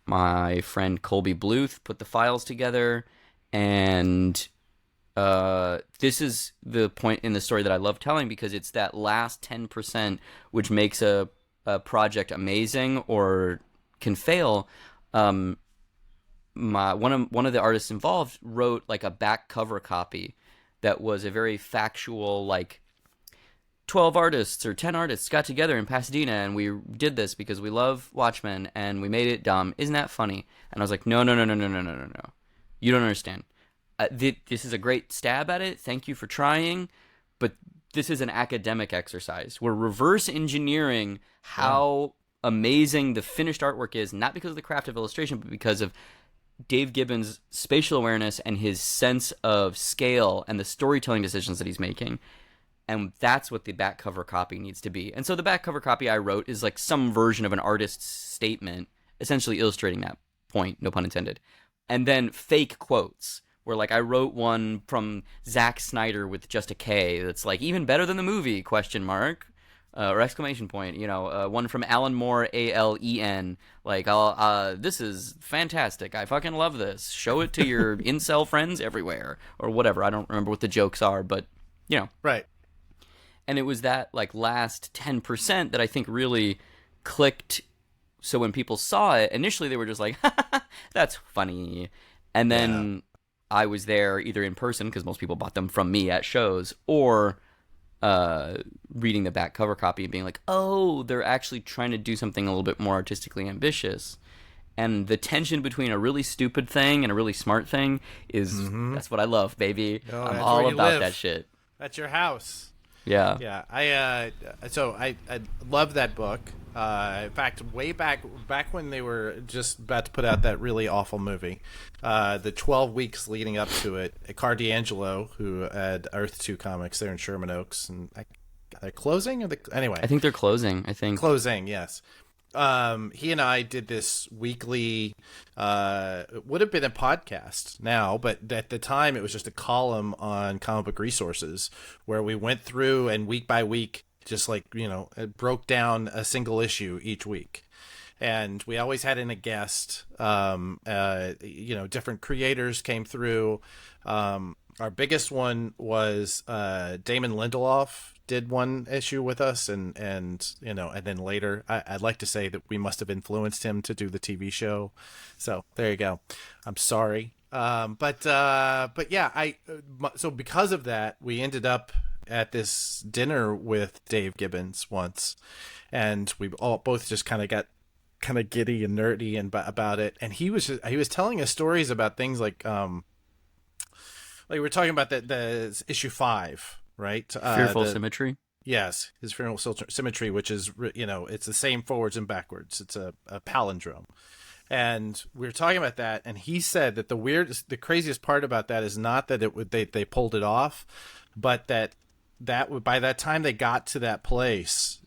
my friend Colby Bluth put the files together, and this is the point in the story that I love telling, because it's that last 10% which makes a project amazing or can fail. One of the artists involved wrote like a back cover copy that was a very factual, like 12 artists or 10 artists got together in Pasadena and we did this because we love Watchmen and we made it dumb. Isn't that funny? And I was like, no, no, no, no, no, no, no, no, no. You don't understand. This is a great stab at it. Thank you for trying. But this is an academic exercise. We're reverse engineering how amazing the finished artwork is, not because of the craft of illustration, but because of Dave Gibbons' spatial awareness and his sense of scale and the storytelling decisions that he's making. And that's what the back cover copy needs to be. And so the back cover copy I wrote is like some version of an artist's statement, essentially illustrating that point, no pun intended. And then fake quotes, where like I wrote one from Zack Snyder with just a K that's like, even better than the movie, question mark, or exclamation point, one from Alan Moore, ALEN, like, this is fantastic. I fucking love this. Show it to your incel friends everywhere, or whatever. I don't remember what the jokes are, but,
Right.
And it was that like last 10% that I think really clicked. So when people saw it, initially they were just like, that's funny. And then I was there either in person, because most people bought them from me at shows, or reading the back cover copy and being like, oh, they're actually trying to do something a little bit more artistically ambitious. And the tension between a really stupid thing and a really smart thing is, that's what I love, baby.
Oh,
I'm all about that shit.
That's your house.
Yeah.
Yeah. I love that book. In fact, way back when they were just about to put out that really awful movie, the 12 weeks leading up to it, Car D'Angelo, who had Earth 2 Comics, they're in Sherman Oaks, and they're closing? Anyway.
I think they're closing,
Closing, yes. He and I did this weekly, it would have been a podcast now, but at the time it was just a column on Comic Book Resources, where we went through and week by week, just like, it broke down a single issue each week. and we always had in a guest. Different creators came through. Our biggest one was Damon Lindelof did one issue with us, and then later I'd like to say that we must have influenced him to do the TV show. So there you go. I'm sorry. But yeah, so because of that, we ended up at this dinner with Dave Gibbons once, and we all both just kind of got kind of giddy and nerdy and about it. And he was telling us stories about things like we're talking about the issue 5, right?
Fearful Symmetry.
Yes, his Fearful Symmetry, which is, it's the same forwards and backwards. It's a palindrome. And we were talking about that, and he said that the craziest part about that is not that they pulled it off, but that by that time they got to that place,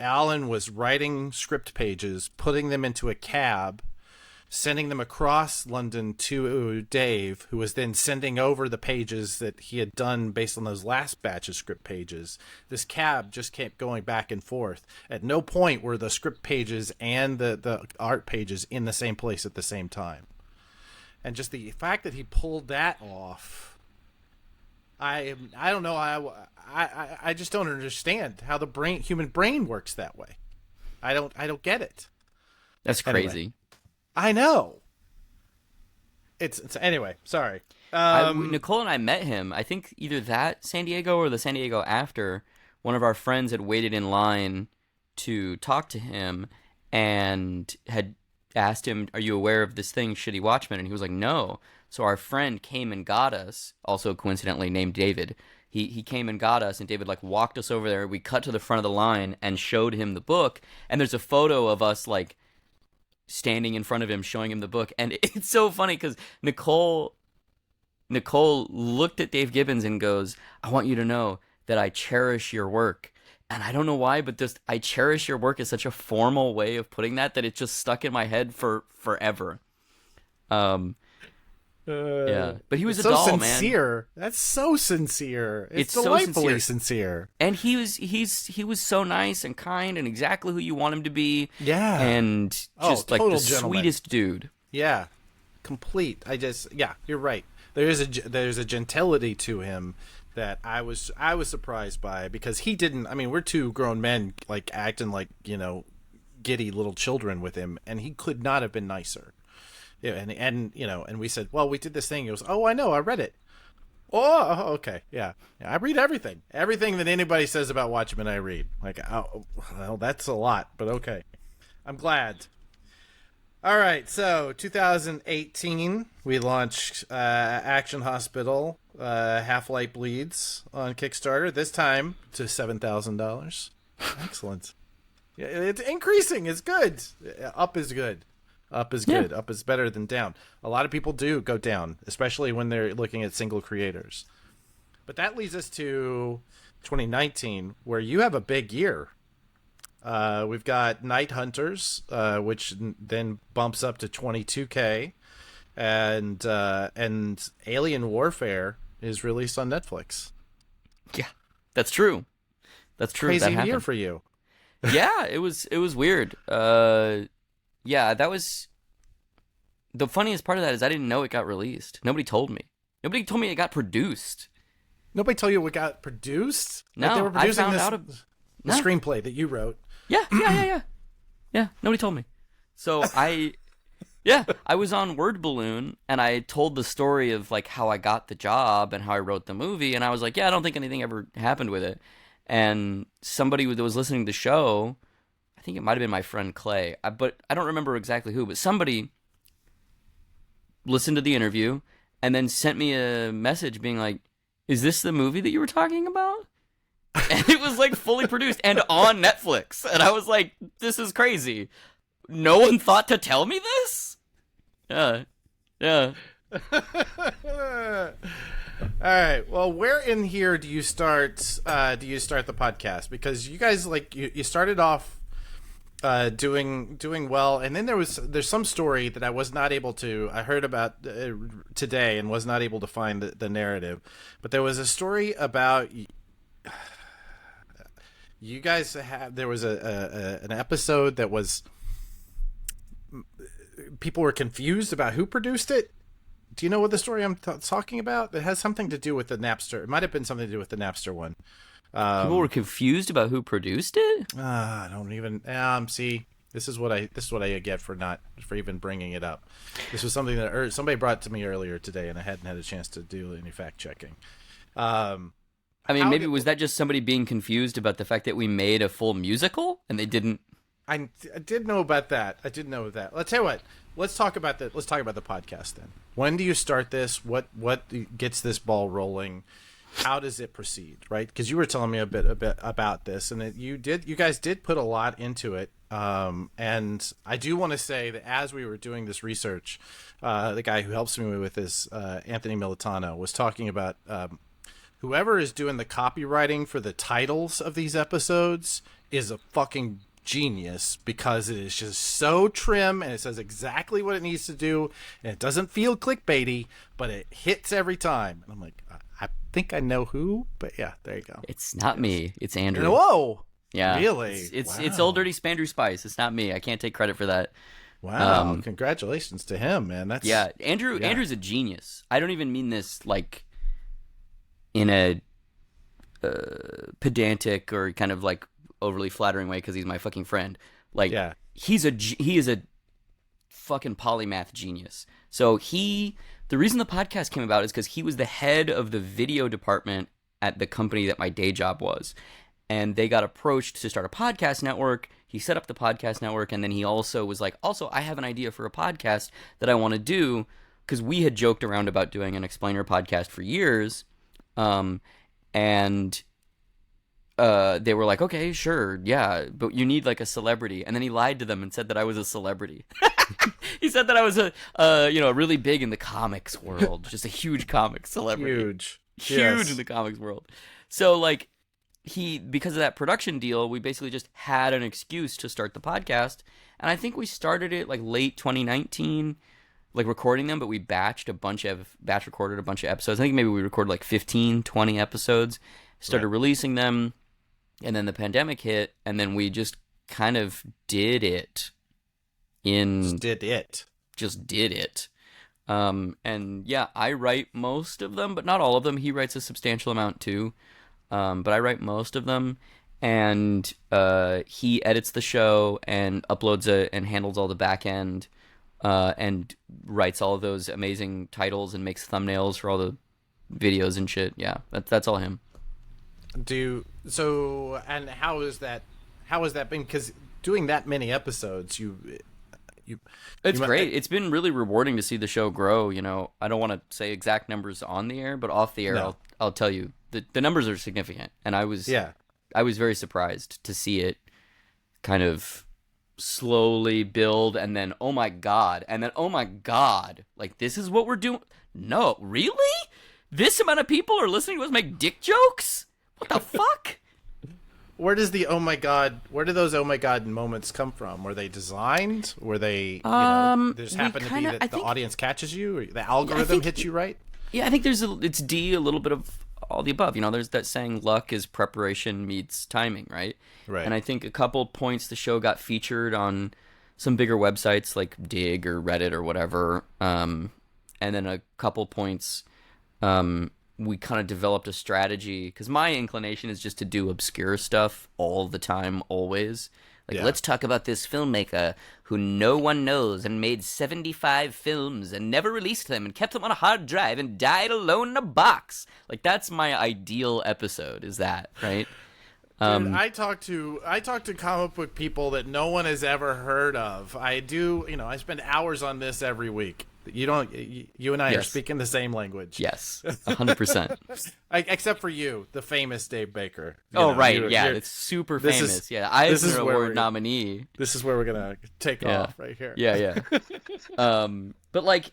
Alan was writing script pages, putting them into a cab, sending them across London to Dave, who was then sending over the pages that he had done based on those last batch of script pages. This cab just kept going back and forth. At no point were the script pages and the art pages in the same place at the same time. And just the fact that he pulled that off, I don't know. I just don't understand how the human brain works that way. I don't get it.
That's crazy.
Anyway. I know. It's anyway. Sorry.
Nicole and I met him. I think either that San Diego or the San Diego after. One of our friends had waited in line to talk to him and had asked him, "Are you aware of this thing, Shitty Watchmen?" And he was like, "No." So our friend came and got us. Also coincidentally named David. He came and got us, and David walked us over there. We cut to the front of the line and showed him the book. And there's a photo of us standing in front of him, showing him the book. And it's so funny because Nicole looked at Dave Gibbons and goes, "I want you to know that I cherish your work." And I don't know why, but just "I cherish your work" is such a formal way of putting that it just stuck in my head for forever. Yeah, but he was a
so
doll,
sincere.
man.
That's so sincere. It's
so
delightfully sincere.
And he was so nice and kind and exactly who you want him to be.
Yeah,
and just the
gentleman.
Sweetest dude.
Yeah, complete. You're right. There's a gentility to him that I was surprised by, because he didn't. I mean, we're two grown men acting like giddy little children with him, and he could not have been nicer. Yeah, and we said, "Well, we did this thing." He goes, "Oh, I know, I read it." Oh, okay, yeah. I read everything that anybody says about Watchmen. I read. Oh, well, that's a lot, but okay. I'm glad. All right, so 2018, we launched Action Hospital, Half-Light Bleeds on Kickstarter. This time to $7,000. Excellent. Yeah, it's increasing. It's good. Up is good. Up is good. Yeah. Up is better than down. A lot of people do go down, especially when they're looking at single creators. But that leads us to 2019, where you have a big year. We've got Night Hunters, which then bumps up to 22K, and Alien Warfare is released on Netflix.
Yeah, that's true. That's true.
Crazy year for you.
Yeah, it was weird. Yeah, that was... The funniest part of that is I didn't know it got released. Nobody told me. Nobody told me it got produced.
Nobody told you it got produced?
No,
they were producing
I found
the screenplay that you wrote.
Yeah, nobody told me. So I was on Word Balloon, and I told the story of how I got the job and how I wrote the movie, and I was like, yeah, I don't think anything ever happened with it. And somebody that was listening to the show... I think it might have been my friend Clay, but I don't remember exactly who, but somebody listened to the interview and then sent me a message being like, "Is this the movie that you were talking about?" And it was fully produced and on Netflix. And I was like, this is crazy. No one thought to tell me this? Yeah.
All right. Well, where in here do you start the podcast? Because you guys you started off doing well, and then there's some story that I was not able to. I heard about today and was not able to find the narrative, but there was a story about You guys there was an episode that was people were confused about who produced it. Do you know what the story I'm talking about? It has something to do with the Napster. It might have been something to do with the Napster one.
People were confused about who produced it.
I don't even. See, this is what I get for even bringing it up. This was something that somebody brought to me earlier today, and I hadn't had a chance to do any fact checking.
I mean, maybe was that just somebody being confused about the fact that we made a full musical and they didn't?
I did know about that. I did know that. Let's tell you what. Let's talk about the podcast then. When do you start this? What gets this ball rolling? How does it proceed? Right? Because you were telling me a bit about this, and you guys did put a lot into it. And I do want to say that as we were doing this research, the guy who helps me with this, Anthony Militano, was talking about whoever is doing the copywriting for the titles of these episodes is a fucking genius, because it is just so trim and it says exactly what it needs to do, and it doesn't feel clickbaity, but it hits every time. And I'm like, I think I know who, but yeah, there you go.
It's not me. It's Andrew.
Whoa.
Yeah.
Really?
It's Old Dirty Spandrew Spice. It's not me. I can't take credit for that.
Wow. Congratulations to him, man.
Andrew's a genius. I don't even mean this like in a pedantic or kind of like overly flattering way because he's my fucking friend. Like, he is a fucking polymath genius. So the reason the podcast came about is because he was the head of the video department at the company that my day job was. And they got approached to start a podcast network. He set up the podcast network, and then he also was like, I have an idea for a podcast that I want to do, because we had joked around about doing an explainer podcast for years. And they were like, okay, sure, yeah, but you need like a celebrity. And then he lied to them and said that I was a celebrity. He said that I was really big in the comics world, just a huge comics celebrity. Huge in the comics world. So like, because of that production deal, we basically just had an excuse to start the podcast. And I think we started it like late 2019, like recording them, but we batch recorded a bunch of episodes. I think maybe we recorded like 15, 20 episodes, started releasing them, and then the pandemic hit, and then we just kind of did it. Just did it. And yeah, I write most of them, but not all of them. He writes a substantial amount too. But I write most of them, and he edits the show and uploads it and handles all the back end, and writes all of those amazing titles and makes thumbnails for all the videos and shit. Yeah, that's all him.
And how has that been? Because doing that many episodes,
it's great. It's been really rewarding to see the show grow. You know, I don't want to say exact numbers on the air, but off the air, I'll tell you the numbers are significant, and I was very surprised to see it kind of slowly build, and then oh my god, like this is what we're doing. No, really? This amount of people are listening to us make dick jokes? What the fuck?
Where do those oh my god moments come from? Were they designed? Were they, they just happen to be that the audience catches you, or the algorithm hits you right?
Yeah, I think it's a little bit of all the above. You know, there's that saying, luck is preparation meets timing, right?
Right.
And I think a couple points the show got featured on some bigger websites like Dig or Reddit or whatever. And then a couple points, we kind of developed a strategy, because my inclination is just to do obscure stuff all the time, always. Like, let's talk about this filmmaker who no one knows and made 75 films and never released them and kept them on a hard drive and died alone in a box. Like, that's my ideal episode, is that, right?
Dude, I talk to comic book people that no one has ever heard of. I spend hours on this every week. You and I are speaking the same language.
Yes, 100%.
Except for you, the famous Dave Baker.
It's super famous. Eisner Award nominee.
This is where we're gonna take off right here.
Yeah. But like,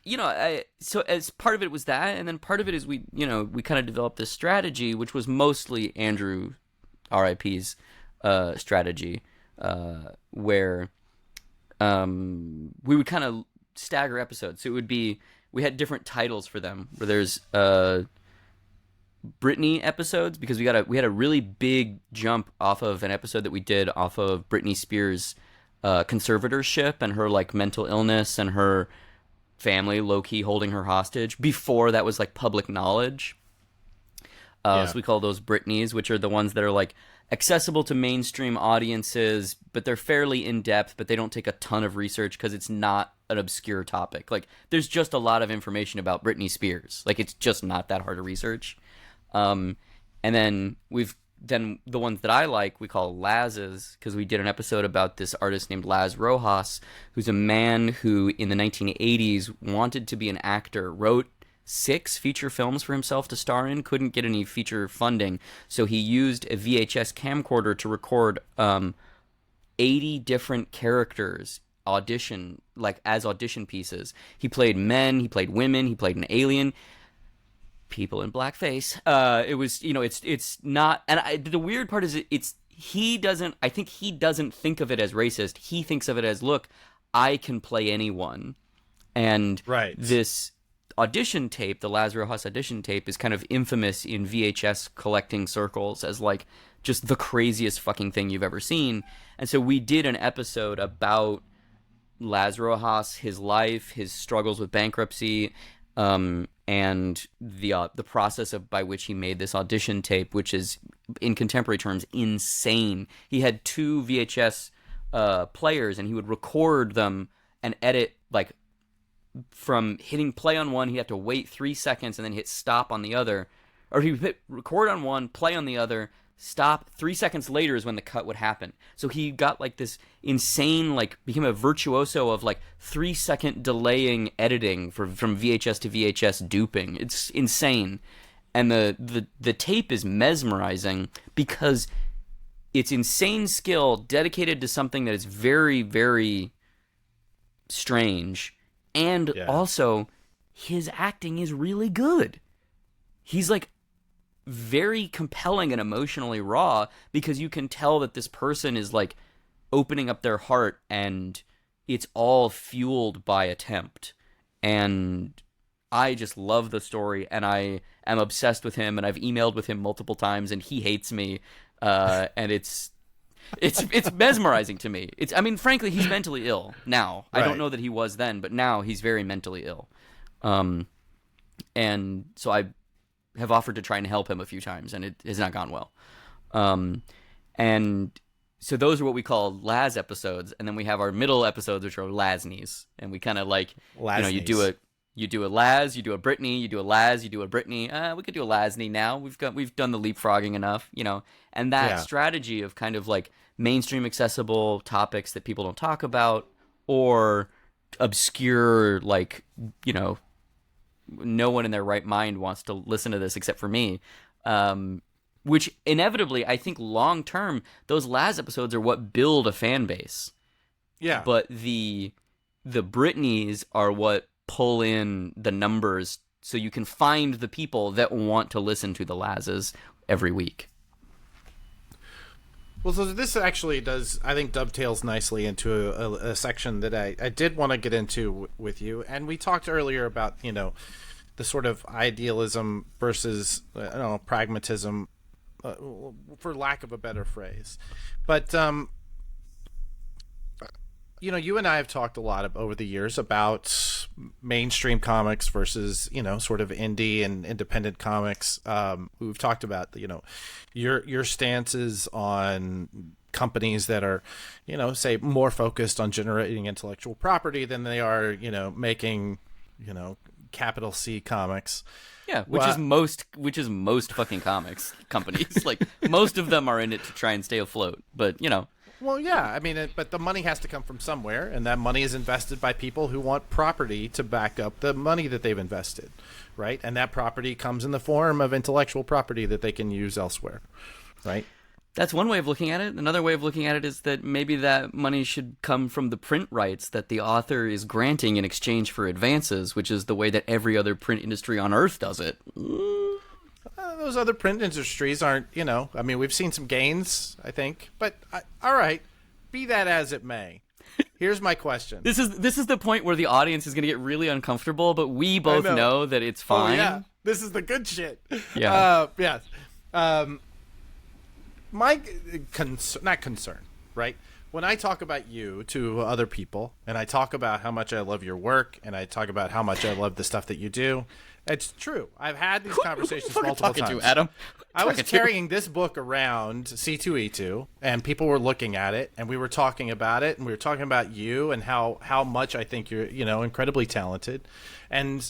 so as part of it was that, and then part of it is we kind of developed this strategy, which was mostly Andrew, RIP's strategy, where we would kind of stagger episodes. So it would be, we had different titles for them, where there's Britney episodes because we had a really big jump off of an episode that we did off of Britney Spears' conservatorship and her like mental illness and her family low key holding her hostage before that was like public knowledge. So we call those Britneys, which are the ones that are like accessible to mainstream audiences, but they're fairly in depth, but they don't take a ton of research because it's not an obscure topic. Like there's just a lot of information about Britney Spears. Like it's just not that hard to research. And then then the ones that I like we call Laz's because we did an episode about this artist named Laz Rojas, who's a man who in the 1980s wanted to be an actor, wrote 6 feature films for himself to star in, couldn't get any feature funding, so he used a VHS camcorder to record 80 different characters as audition pieces. He played men, he played women, he played an alien, people in blackface. It was, it's not, and the weird part is he doesn't think of it as racist. He thinks of it as, look, I can play anyone. And this audition tape, the Laz Rojas audition tape, is kind of infamous in VHS collecting circles as like just the craziest fucking thing you've ever seen. And so we did an episode about Laz Rojas, his life, his struggles with bankruptcy, and the process by which he made this audition tape, which is in contemporary terms insane. He had 2 VHS players, and he would record them and edit like. From hitting play on one, he'd have to wait 3 seconds and then hit stop on the other. Or he would hit record on one, play on the other, stop. 3 seconds later is when the cut would happen. So he got like this insane, like became a virtuoso of like 3-second delaying editing from VHS to VHS duping. It's insane. And the tape is mesmerizing because it's insane skill dedicated to something that is very, very strange. And also, his acting is really good. He's like very compelling and emotionally raw because you can tell that this person is like opening up their heart and it's all fueled by attempt. And I just love the story and I am obsessed with him and I've emailed with him multiple times and he hates me. And it's mesmerizing to me. Frankly, he's mentally ill now. Right. I don't know that he was then, but now he's very mentally ill. And so I have offered to try and help him a few times, and it has not gone well. And so those are what we call Laz episodes, and then we have our middle episodes, which are Lasnies, and we kind of like,
Lasnies.
You do a Laz, you do a Britney, you do a Laz, you do a Britney. We could do a Lasny now. We've done the leapfrogging enough, And that strategy of kind of like mainstream accessible topics that people don't talk about, or obscure, like, no one in their right mind wants to listen to this except for me. Which inevitably, I think long term, those Laz episodes are what build a fan base.
Yeah.
But the Britneys are what pull in the numbers so you can find the people that want to listen to the Lazes every week.
Well, so this actually does, I think, dovetails nicely into a section that I did want to get into with you. And we talked earlier about, the sort of idealism versus, pragmatism, for lack of a better phrase. But, you and I have talked a lot over the years about mainstream comics versus, sort of indie and independent comics. We've talked about, your stances on companies that are, say more focused on generating intellectual property than they are, making, capital C comics.
Yeah, which is most fucking comics companies. Like most of them are in it to try and stay afloat, but
Well, yeah, but the money has to come from somewhere, and that money is invested by people who want property to back up the money that they've invested, right? And that property comes in the form of intellectual property that they can use elsewhere, right?
That's one way of looking at it. Another way of looking at it is that maybe that money should come from the print rights that the author is granting in exchange for advances, which is the way that every other print industry on Earth does it.
Those other print industries aren't, we've seen some gains, I think. But, all right, be that as it may. Here's my question.
This is the point where the audience is going to get really uncomfortable, but we both know that it's fine.
Oh, yeah. This is the good shit.
Yeah.
Yeah. My not concern, right? When I talk about you to other people, and I talk about how much I love your work, and I talk about how much I love the stuff that you do, it's true. I've had these conversations multiple times.
To, Adam?
I was carrying this book around, C2E2, and people were looking at it, and we were talking about it, and we were talking about you and how much I think you're, incredibly talented. And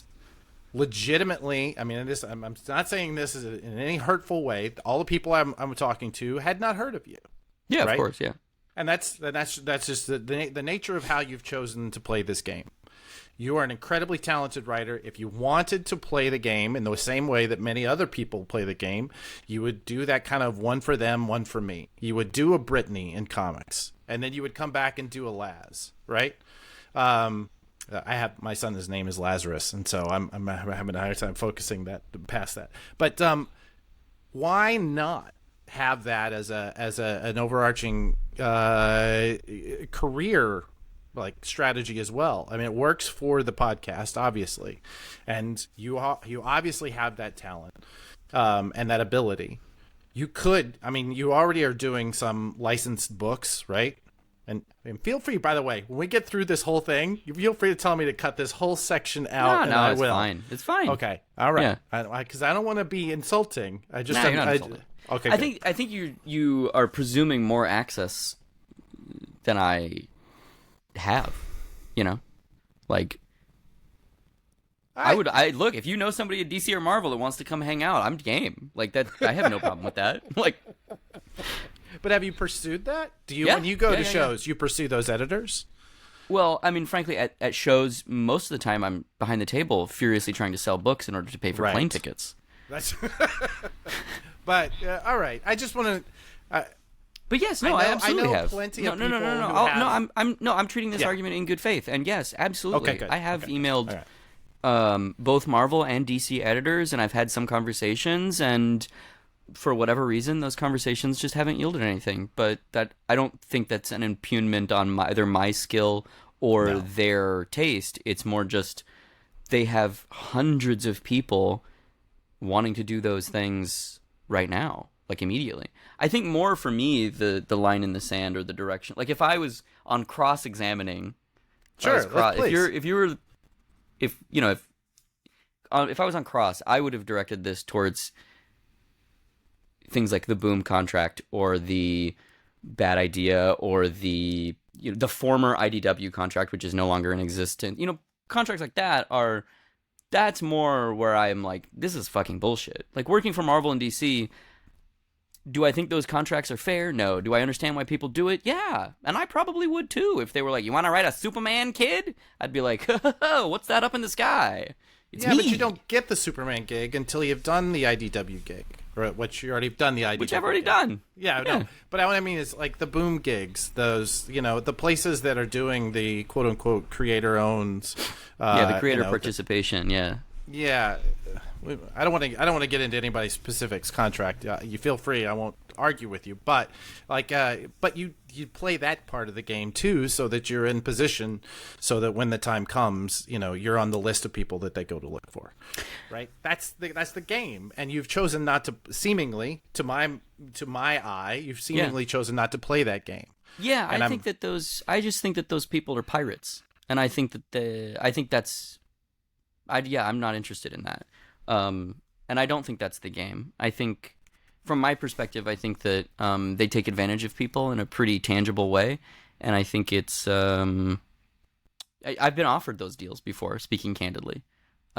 legitimately, I mean, I'm not saying this in any hurtful way. All the people I'm talking to had not heard of you.
Yeah,
right?
Of course, yeah.
And that's just the nature of how you've chosen to play this game. You are an incredibly talented writer. If you wanted to play the game in the same way that many other people play the game, you would do that kind of one for them, one for me. You would do a Brittany in comics, and then you would come back and do a Laz, right? I have my son. His name is Lazarus, and so I'm having a hard time focusing past that. But why not have that as an overarching career strategy as well? I mean, it works for the podcast, obviously, and you obviously have that talent and that ability. You could, I mean, you already are doing some licensed books, right? And feel free, by the way, when we get through this whole thing, you feel free to tell me to cut this whole section out.
No, it's fine. It's fine.
Okay, all right.
Yeah.
Because I don't want to be insulting. I just
you're not insulting.
Okay.
I think you are presuming more access than I have. Like I look, if you know somebody at DC or Marvel that wants to come hang out, I'm game. Like that, I have no problem with that. Like,
but have you pursued that? Do you
Yeah.
when you go to
Yeah.
shows, you pursue those editors?
well, I mean, frankly, at shows, most of the time I'm behind the table, furiously trying to sell books in order to pay for
Right.
plane tickets.
That's. But all right, I just want to.
But yes, no, I absolutely have.
Plenty
no,
of
no, no,
people
no, no,
who
I'll-
have-
I'm treating this
Yeah.
argument in good faith, and yes, absolutely.
Okay, good.
I have
Okay.
emailed
All right.
both Marvel and DC editors, and I've had some conversations, and for whatever reason, those conversations just haven't yielded anything. But that I don't think that's an impugnment on either my skill or their taste. It's more just they have hundreds of people wanting to do those things right now, like immediately. I think more for me, the line in the sand or the direction. Like if I was on cross-examining,
Sure,
if I was on cross, I would have directed this towards things like the Boom contract or the Bad Idea or the former IDW contract, which is no longer in existence. Contracts like that's more where I'm like, this is fucking bullshit. Like working for Marvel and DC, do I think those contracts are fair? No. Do I understand why people do it? Yeah. And I probably would too. If they were like, you want to write a Superman kid? I'd be like, what's that up in the sky? It's me.
But you don't get the Superman gig until you've done the IDW gig, or which you already done the IDW.
Which I've already
gig.
done.
Yeah, no. But what I mean is like the Boom gigs, those the places that are doing the quote unquote creator owns.
The creator participation.
Yeah, I don't want to get into anybody's specifics contract. You feel free. I won't argue with you. But but you play that part of the game too, so that you're in position, so that when the time comes, you're on the list of people that they go to look for. Right. That's the game, and you've chosen not to. Seemingly, to my eye, you've seemingly chosen not to play that game.
Yeah,
And
I just think that those people are pirates, and I think I'm not interested in that. And I don't think that's the game. I think, from my perspective, I think that they take advantage of people in a pretty tangible way, and I think it's. I've been offered those deals before, speaking candidly,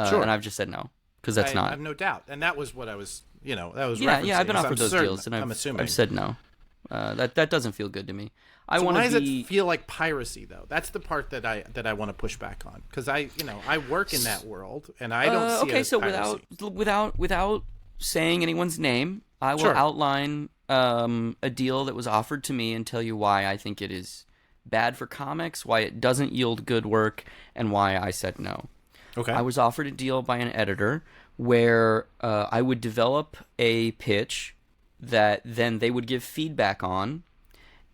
Sure.
and I've just said no because that's
I
not.
have no doubt, and that was what I was. That was
Yeah,
referencing.
I've been offered those
certain,
deals, and
I'm assuming.
I've said no. That doesn't feel good to me. I
So
want
why
to
does
be.
it feel like piracy though? That's the part that I want to push back on, because I work in that world and I don't see it as piracy.
without saying anyone's name, I will
Sure.
outline a deal that was offered to me and tell you why I think it is bad for comics, why it doesn't yield good work, and why I said no.
Okay.
I was offered a deal by an editor where I would develop a pitch that then they would give feedback on,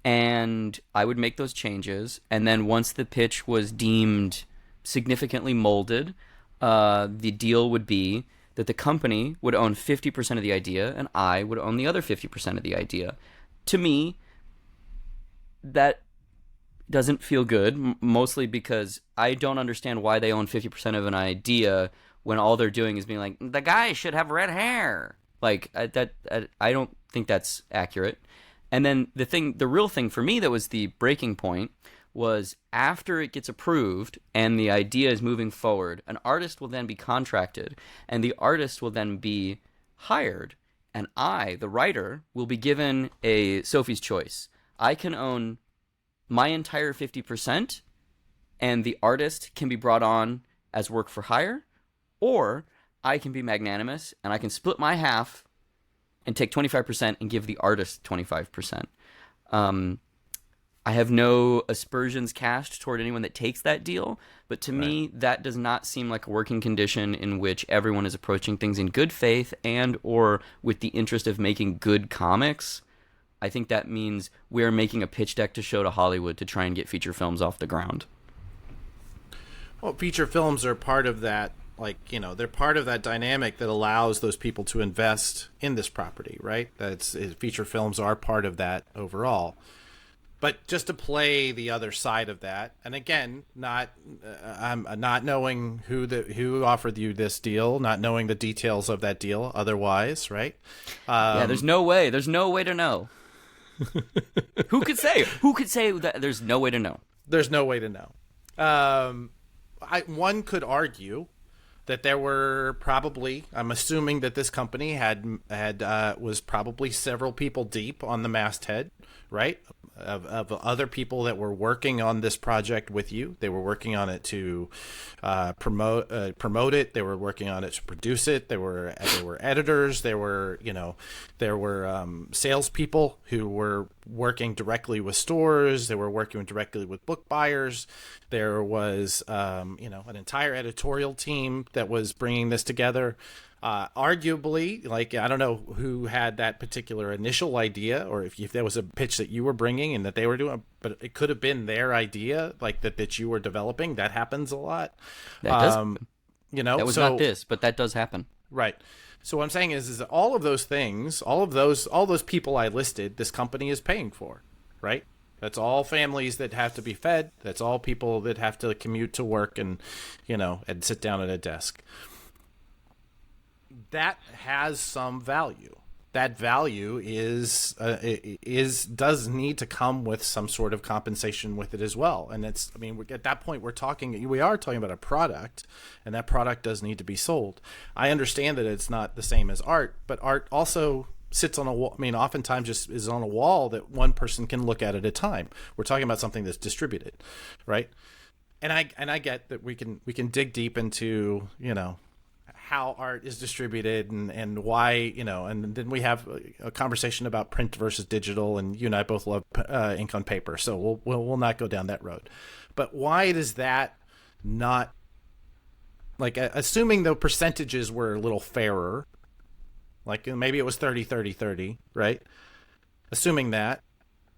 and I would make those changes. And then once the pitch was deemed significantly molded, the deal would be that the company would own 50% of the idea and I would own the other 50% of the idea. To me, that doesn't feel good, mostly because I don't understand why they own 50% of an idea when all they're doing is being like, the guy should have red hair. Like, I don't think that's accurate. And then the real thing for me that was the breaking point was after it gets approved and the idea is moving forward, an artist will then be contracted and the artist will then be hired. And I, the writer, will be given a Sophie's choice. I can own my entire 50% and the artist can be brought on as work for hire, or I can be magnanimous and I can split my half and take 25% and give the artist 25%. I have no aspersions cast toward anyone that takes that deal, but to me, that does not seem like a working condition in which everyone is approaching things in good faith and or with the interest of making good comics. I think that means we're making a pitch deck to show to Hollywood to try and get feature films off the ground.
Well, feature films are part of that, they're part of that dynamic that allows those people to invest in this property, right? Feature films are part of that overall. But just to play the other side of that, and again, I'm not knowing who offered you this deal, not knowing the details of that deal otherwise, right?
Yeah, there's no way to know. Who could say? Who could say that there's no way to know?
There's no way to know. One could argue that there were probably, I'm assuming that this company was probably several people deep on the masthead, right? Of other people that were working on this project with you. They were working on it to promote it. They were working on it to produce it. There were editors. There were salespeople who were working directly with stores. They were working directly with book buyers. There was an entire editorial team that was bringing this together. Arguably, I don't know who had that particular initial idea or if there was a pitch that you were bringing and that they were doing, but it could have been their idea, that you were developing. That happens a lot.
That does. That was not this, but that does happen.
Right. So what I'm saying is that all of those things, all those people I listed, this company is paying for, right? That's all families that have to be fed. That's all people that have to commute to work and sit down at a desk. That has some value. That value does need to come with some sort of compensation with it as well. And at that point we are talking about a product, and that product does need to be sold. I understand that it's not the same as art, but art also sits on a wall. Oftentimes just is on a wall that one person can look at a time. We're talking about something that's distributed, right? And I get that we can dig deep into, how art is distributed and why, and then we have a conversation about print versus digital, and you and I both love ink on paper, so we'll not go down that road. But why does that not, assuming the percentages were a little fairer, maybe it was 30-30-30, right? Assuming that,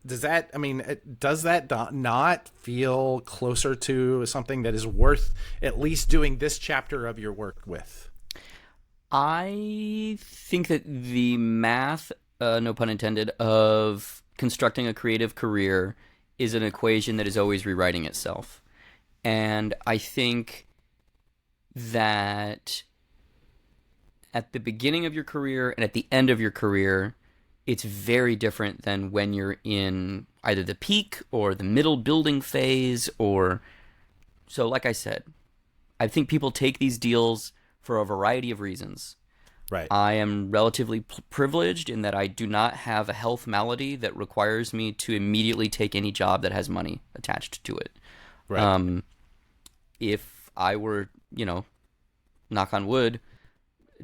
does that not feel closer to something that is worth at least doing this chapter of your work with?
I think that the math, no pun intended, of constructing a creative career is an equation that is always rewriting itself. And I think that at the beginning of your career and at the end of your career, it's very different than when you're in either the peak or the middle building phase. So like I said, I think people take these deals for a variety of reasons.
Right.
I am relatively privileged in that I do not have a health malady that requires me to immediately take any job that has money attached to it.
Right.
If I were, knock on wood,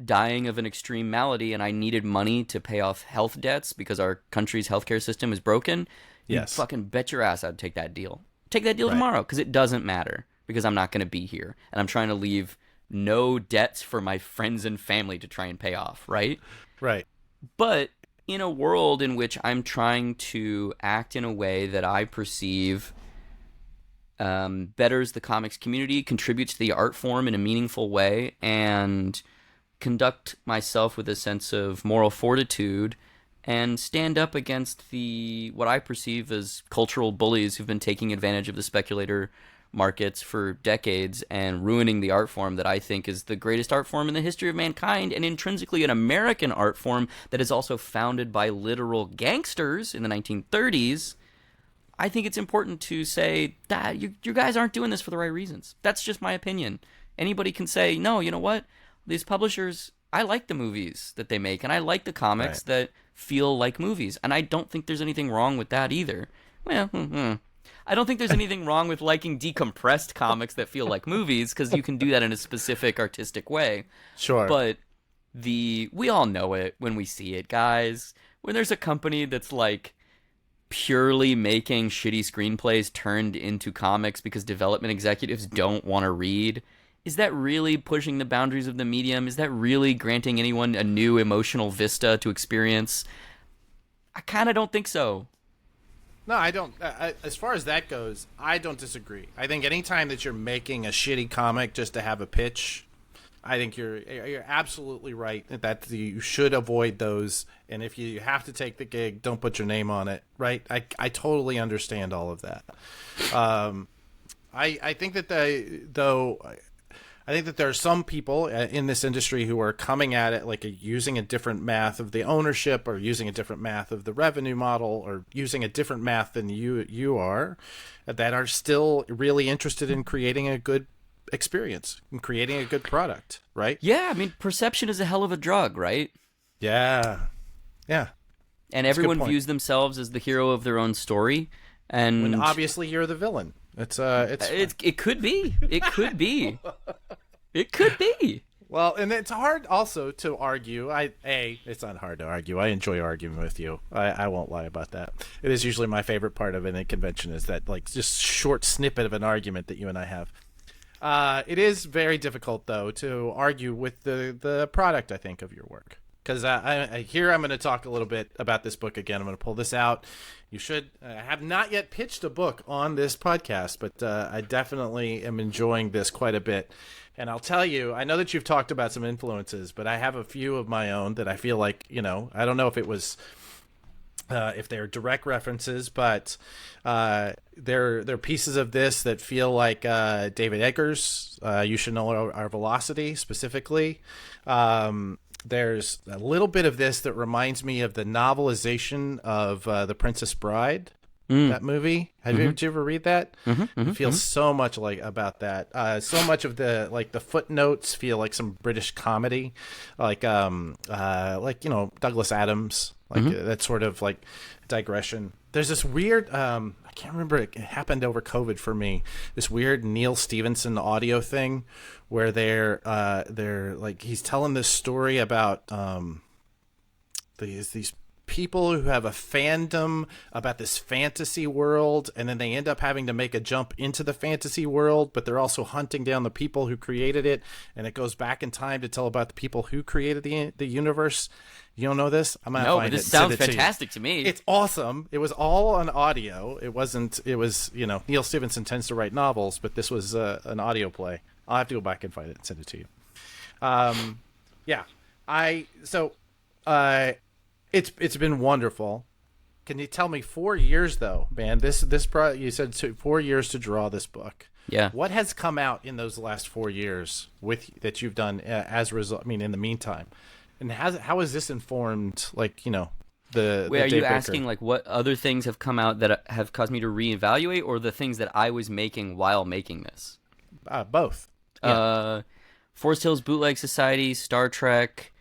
dying of an extreme malady and I needed money to pay off health debts because our country's healthcare system is broken,
yes,
you fucking bet your ass I'd take that deal. Take that deal tomorrow, because it doesn't matter, because I'm not going to be here and I'm trying to leave no debts for my friends and family to try and pay off, right?
Right.
But in a world in which I'm trying to act in a way that I perceive betters the comics community, contributes to the art form in a meaningful way, and conduct myself with a sense of moral fortitude and stand up against the what I perceive as cultural bullies who've been taking advantage of the speculator markets for decades and ruining the art form that I think is the greatest art form in the history of mankind, and intrinsically an American art form that is also founded by literal gangsters in the 1930s. I think it's important to say that you guys aren't doing this for the right reasons. That's just my opinion. Anybody can say, no, you know what? These publishers, I like the movies that they make, and I like the comics
Right.
that feel like movies. And I don't think there's anything wrong with that either. Well, I don't think there's anything wrong with liking decompressed comics that feel like movies, because you can do that in a specific artistic way.
Sure.
But we all know it when we see it, guys. When there's a company that's like purely making shitty screenplays turned into comics because development executives don't want to read, is that really pushing the boundaries of the medium? Is that really granting anyone a new emotional vista to experience? I kind of don't think so.
No, I don't. As far as that goes, I don't disagree. I think anytime that you're making a shitty comic just to have a pitch, I think you're absolutely right that you should avoid those. And if you have to take the gig, don't put your name on it. Right? I totally understand all of that. I think that I think that there are some people in this industry who are coming at it like using a different math of the ownership, or using a different math of the revenue model, or using a different math than you are, that are still really interested in creating a good experience and creating a good product, right?
Yeah, I mean, perception is a hell of a drug, right?
Yeah. Yeah.
And
That's a good
everyone
point.
views themselves as the hero of their own story. And
When obviously you're the villain. It's
it could be. It could be. It could be.
Well, and it's hard also to argue. It's not hard to argue. I enjoy arguing with you. I won't lie about that. It is usually my favorite part of any convention, is that like just short snippet of an argument that you and I have. It is very difficult though to argue with the product, I think, of your work. Because I'm going to talk a little bit about this book again. I'm going to pull this out. You should have not yet pitched a book on this podcast, but I definitely am enjoying this quite a bit. And I'll tell you, I know that you've talked about some influences, but I have a few of my own that I feel like, I don't know if it was if they're direct references, but they're pieces of this that feel like David Eggers. You Should Know Our Velocity specifically. There's a little bit of this that reminds me of the novelization of The Princess Bride. That movie. Did you ever read that? It feels so much like about that. So much of the footnotes feel like some British comedy, like Douglas Adams, that sort of like digression. There's this weird. I can't remember. It happened over COVID for me. This weird Neil Stevenson audio thing, where they're like he's telling this story about these people who have a fandom about this fantasy world, and then they end up having to make a jump into the fantasy world, but they're also hunting down the people who created it, and it goes back in time to tell about the people who created the universe. You don't know this? I'm gonna
No,
find
but this
it and send
sounds
it to you.
fantastic to me.
It's awesome. It was all on audio. It was Neil Stevenson tends to write novels, but this was an audio play. I'll have to go back and find it and send it to you. Yeah. It's been wonderful. Can you tell me 4 years though, man? You said 4 years to draw this book.
Yeah.
What has come out in those last 4 years that you've done as a result? I mean, in the meantime, and how has this informed the
Wait,
the
are
Dave
you
Baker?
asking like what other things have come out that have caused me to reevaluate, or the things that I was making while making this?
Both? Yeah.
Forest Hills Bootleg Society, Star Trek,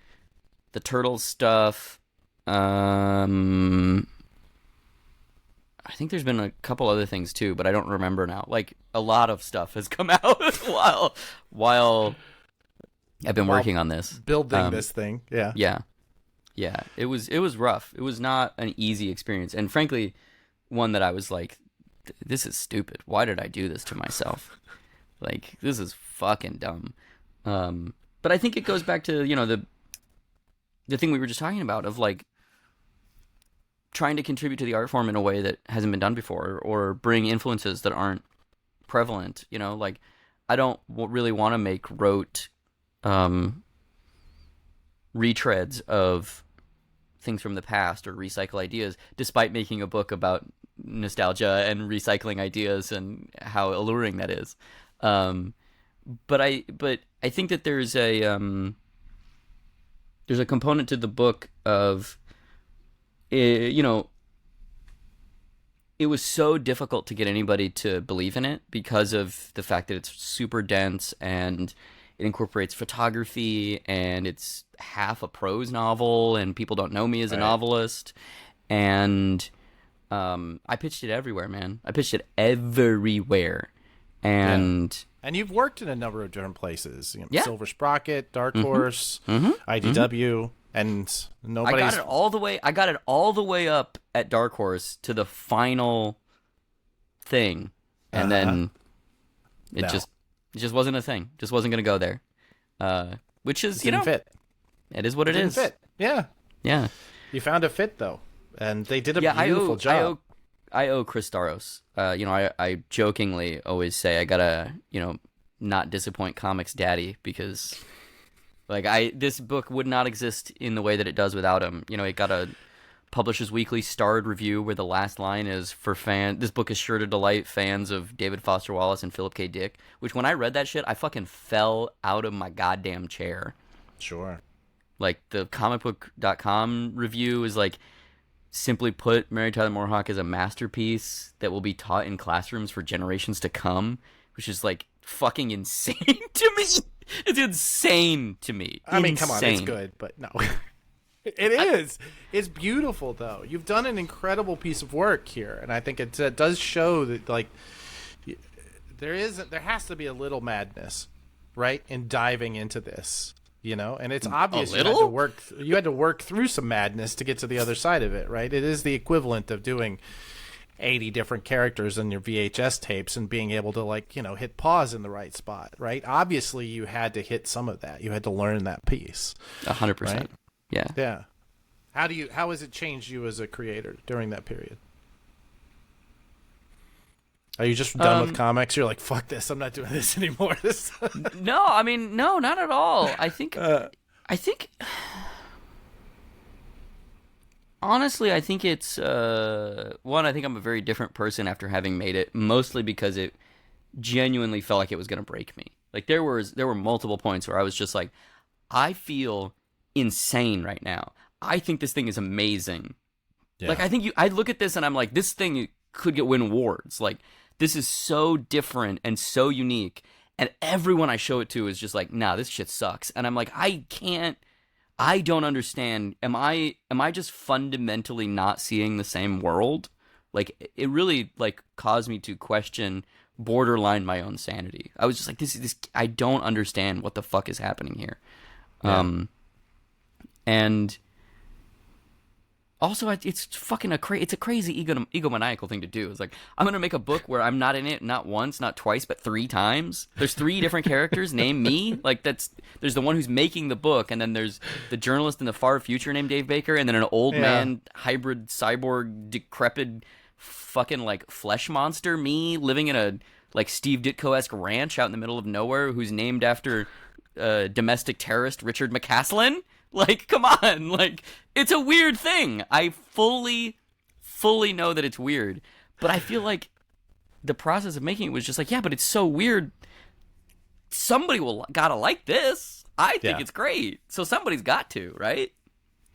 the Turtles stuff. I think there's been a couple other things too, but I don't remember now. Like a lot of stuff has come out while I've been working on this,
building this thing. Yeah.
Yeah. It was rough. It was not an easy experience, and frankly, one that I was like, "This is stupid. Why did I do this to myself? Like, this is fucking dumb." But I think it goes back to the thing we were just talking about of like trying to contribute to the art form in a way that hasn't been done before, or bring influences that aren't prevalent. Like I don't really want to make rote retreads of things from the past or recycle ideas, despite making a book about nostalgia and recycling ideas and how alluring that is. But I think that there's a component to the book of, it was so difficult to get anybody to believe in it because of the fact that it's super dense and it incorporates photography and it's half a prose novel and people don't know me as a novelist. And I pitched it everywhere, man. I pitched it everywhere. And
you've worked in a number of different places. Silver Sprocket, Dark
Mm-hmm.
Horse, IDW, and nobody's...
I got it all the way up at Dark Horse to the final thing. And then it just wasn't a thing. Just wasn't going to go there. Which is,
didn't fit.
It is what it is.
Fit. Yeah.
Yeah.
You found a fit, though. And they did a beautiful job.
I owe Chris Staros. I jokingly always say I gotta, not disappoint Comics Daddy, because this book would not exist in the way that it does without him. It got a Publishers Weekly starred review where the last line is, this book is sure to delight fans of David Foster Wallace and Philip K. Dick, which when I read that shit, I fucking fell out of my goddamn chair.
Sure.
The comicbook.com review is simply put, Mary Tyler Moore Hawk is a masterpiece that will be taught in classrooms for generations to come, which is fucking insane to me. It's insane to me.
I mean, come on, it's good, but no. It is. It's beautiful, though. You've done an incredible piece of work here, and I think it does show that there has to be a little madness, right, in diving into this. And it's obvious you had to work through some madness to get to the other side of it, right? It is the equivalent of doing 80 different characters in your VHS tapes and being able to hit pause in the right spot, right? Obviously, you had to hit some of that. You had to learn that piece.
100%.
Right?
Yeah.
Yeah. How has it changed you as a creator during that period? Are you just done with comics? You're like, fuck this, I'm not doing this anymore.
No, no, not at all. I think honestly, I think it's I think I'm a very different person after having made it, mostly because it genuinely felt like it was going to break me. There were multiple points where I was just like, I feel insane right now. I think this thing is amazing. Yeah. I look at this and I'm like, this thing could win awards. This is so different and so unique, and everyone I show it to is just like, nah, this shit sucks. And I'm like, I don't understand. Am I just fundamentally not seeing the same world? It really caused me to question borderline my own sanity. I was just like, this I don't understand what the fuck is happening here. Yeah. And also, it's fucking it's a crazy egomaniacal thing to do. It's I'm gonna make a book where I'm not in it, not once, not twice, but 3 times. There's 3 different characters named me. There's the one who's making the book, and then there's the journalist in the far future named Dave Baker, and then an old man, hybrid, cyborg, decrepit, fucking flesh monster me living in a Steve Ditko-esque ranch out in the middle of nowhere, who's named after domestic terrorist Richard McCaslin. Come on, it's a weird thing. I fully know that it's weird, but I feel like the process of making it was just yeah, but it's so weird. Somebody gotta like this. I think it's great, so somebody's got to, right?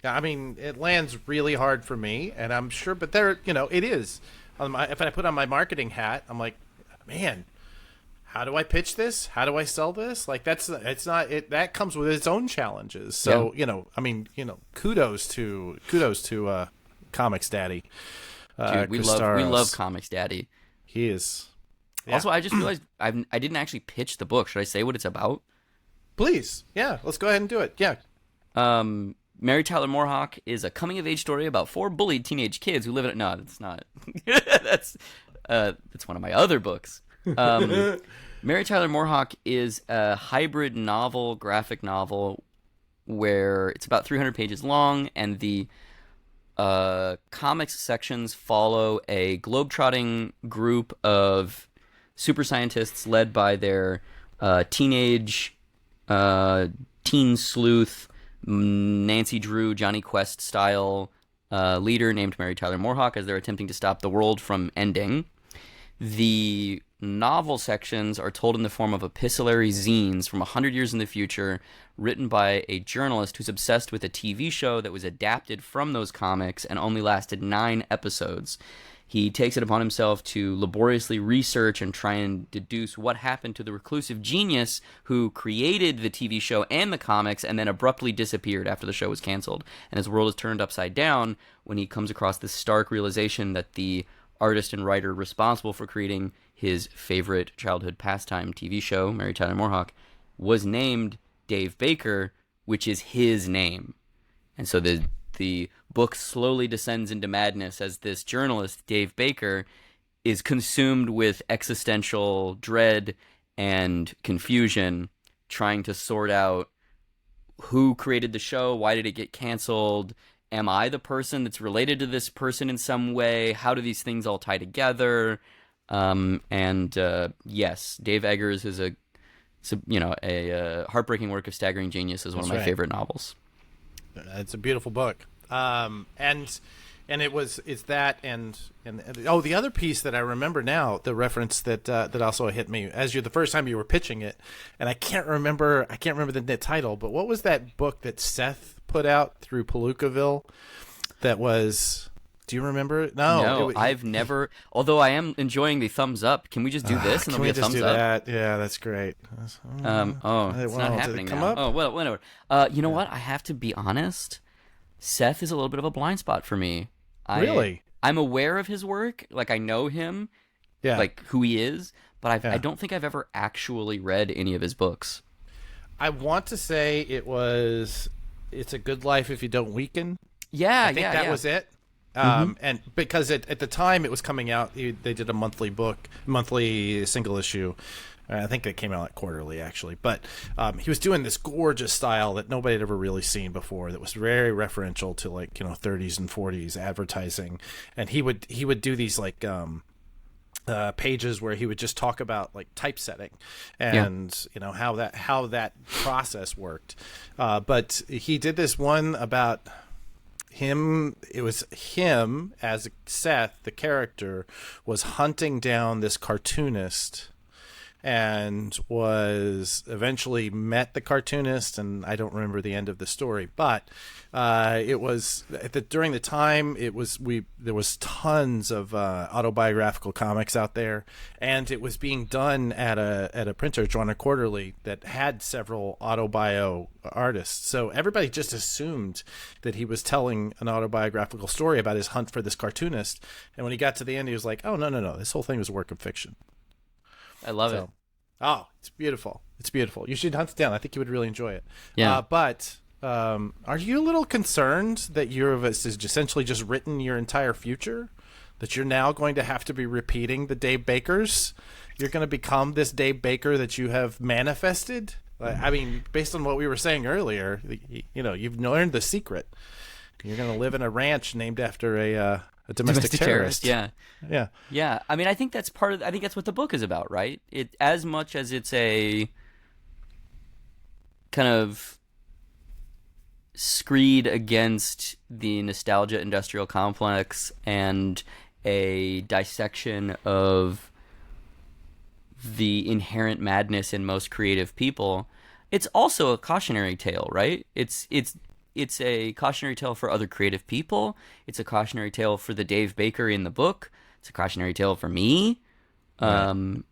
Yeah, I mean, it lands really hard for me, and I'm sure, but it is. If I put on my marketing hat, I'm like, man, how do I pitch this? How do I sell this? That comes with its own challenges. So, kudos to Comics Daddy.
Dude, we love Comics Daddy.
He is.
Yeah. Also, I just realized I didn't actually pitch the book. Should I say what it's about?
Please. Yeah, let's go ahead and do it. Yeah.
Mary Tyler Moore Hawk is a coming-of-age story about 4 bullied teenage kids who live in it. No, that's not. That's one of my other books. Mary Tyler Moore Hawk is a hybrid graphic novel, where it's about 300 pages long, and the comics sections follow a globetrotting group of super scientists led by their teenage teen sleuth Nancy Drew, Johnny Quest style leader named Mary Tyler Moorhawk as they're attempting to stop the world from ending. The novel sections are told in the form of epistolary zines from 100 years in the future, written by a journalist who's obsessed with a TV show that was adapted from those comics and only lasted 9 episodes. He takes it upon himself to laboriously research and try and deduce what happened to the reclusive genius who created the TV show and the comics and then abruptly disappeared after the show was canceled. And his world is turned upside down when he comes across this stark realization that the artist and writer responsible for creating his favorite childhood pastime TV show, Mary Tyler Moorhawk, was named Dave Baker, which is his name. And so the book slowly descends into madness as this journalist, Dave Baker, is consumed with existential dread and confusion, trying to sort out who created the show, why did it get canceled, am I the person that's related to this person in some way, how do these things all tie together? Yes, Dave Eggers is a heartbreaking work of staggering genius is one of my favorite novels.
It's a beautiful book. And it's that and the other piece that I remember now, the reference that also hit me the first time you were pitching it, and I can't remember the title, but what was that book that Seth put out through Palookaville that was, do you remember it? No,
I've never, although I am enjoying the thumbs up. Can we just do this and there'll be a thumbs up?
That? Yeah, that's great.
It's not happening now.
Up?
Oh, well, whatever. You know what? I have to be honest. Seth is a little bit of a blind spot for me.
Really?
I'm aware of his work. Like, I know him, like who he is, but I don't think I've ever actually read any of his books.
I want to say It's a Good Life If You Don't Weaken.
Yeah,
I think that was it. And because at the time it was coming out, they did a monthly single issue. I think it came out quarterly, actually. But he was doing this gorgeous style that nobody had ever really seen before that was very referential to 30s and 40s advertising. And he would do these pages where he would just talk about typesetting and how that process worked. But he did this one about him. It was him as Seth, the character, was hunting down this cartoonist and was eventually met the cartoonist, and I don't remember the end of the story, but it was during the time there was tons of autobiographical comics out there, and it was being done at a printer, Joanna Quarterly, that had several autobio artists. So everybody just assumed that he was telling an autobiographical story about his hunt for this cartoonist, and when he got to the end, he was like, "Oh, no, this whole thing was a work of fiction."
I love it.
Oh, it's beautiful. It's beautiful. You should hunt it down. I think you would really enjoy it.
Yeah.
But are you a little concerned that you've essentially just written your entire future? That you're now going to have to be repeating the Dave Bakers? You're going to become this Dave Baker that you have manifested? I mean, based on what we were saying earlier, you've learned the secret. You're going to live in a ranch named after a domestic terrorist.
Yeah. I mean, I think that's I think that's what the book is about, right? It, as much as it's a kind of screed against the nostalgia industrial complex and a dissection of the inherent madness in most creative people, it's also a cautionary tale, right? It's a cautionary tale for other creative people. It's a cautionary tale for the Dave Baker in the book. It's a cautionary tale for me, of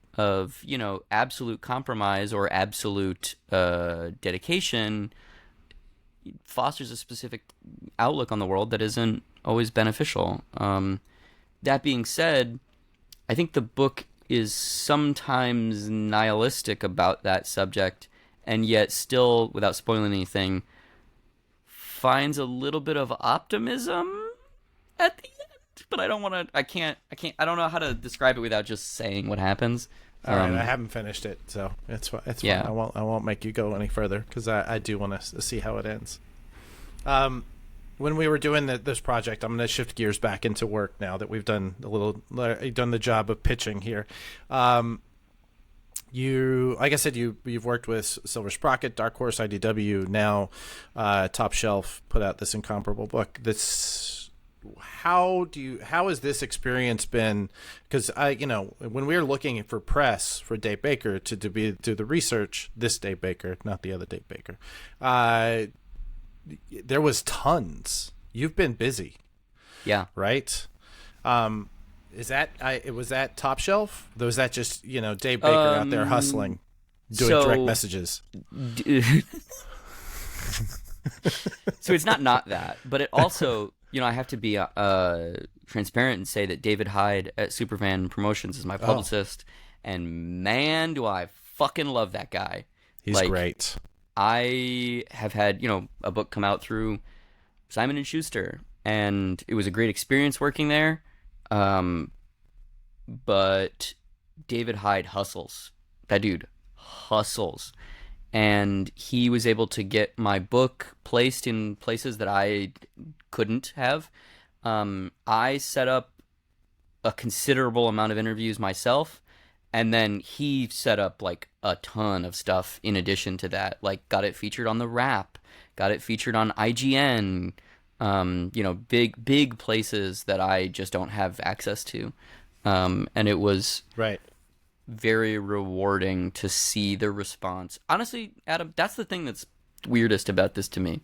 absolute compromise or absolute dedication fosters a specific outlook on the world that isn't always beneficial. That being said, I think the book is sometimes nihilistic about that subject, and yet still, without spoiling anything, finds a little bit of optimism at the end. But I don't want to. I don't know how to describe it without just saying what happens.
All right, I haven't finished it, so it's fine.
Yeah.
I won't make you go any further because I do want to see how it ends. when we were doing this project, I'm going to shift gears back into work now that we've done done the job of pitching here. You, like I said, you've worked with Silver Sprocket, Dark Horse, IDW. Now, Top Shelf put out this incomparable book. How has this experience been? Because when we were looking for press for Dave Baker to do the research, this Dave Baker, not the other Dave Baker, there was tons. You've been busy,
Yeah.
right? Was that Top Shelf? Or was that just Dave Baker out there hustling, doing direct messages?
So it's not that, but it also, I have to be transparent and say that David Hyde at Superfan Promotions is my publicist, and man, do I fucking love that guy.
He's great.
I have had, a book come out through Simon & Schuster, and it was a great experience working there. But David Hyde hustles. That dude hustles. And he was able to get my book placed in places that I couldn't have. I set up a considerable amount of interviews myself, and then he set up like a ton of stuff in addition to that. Like got it featured on The Wrap, got it featured on IGN, big places that I just don't have access to. And it was very rewarding to see the response. Honestly, Adam, that's the thing that's weirdest about this to me.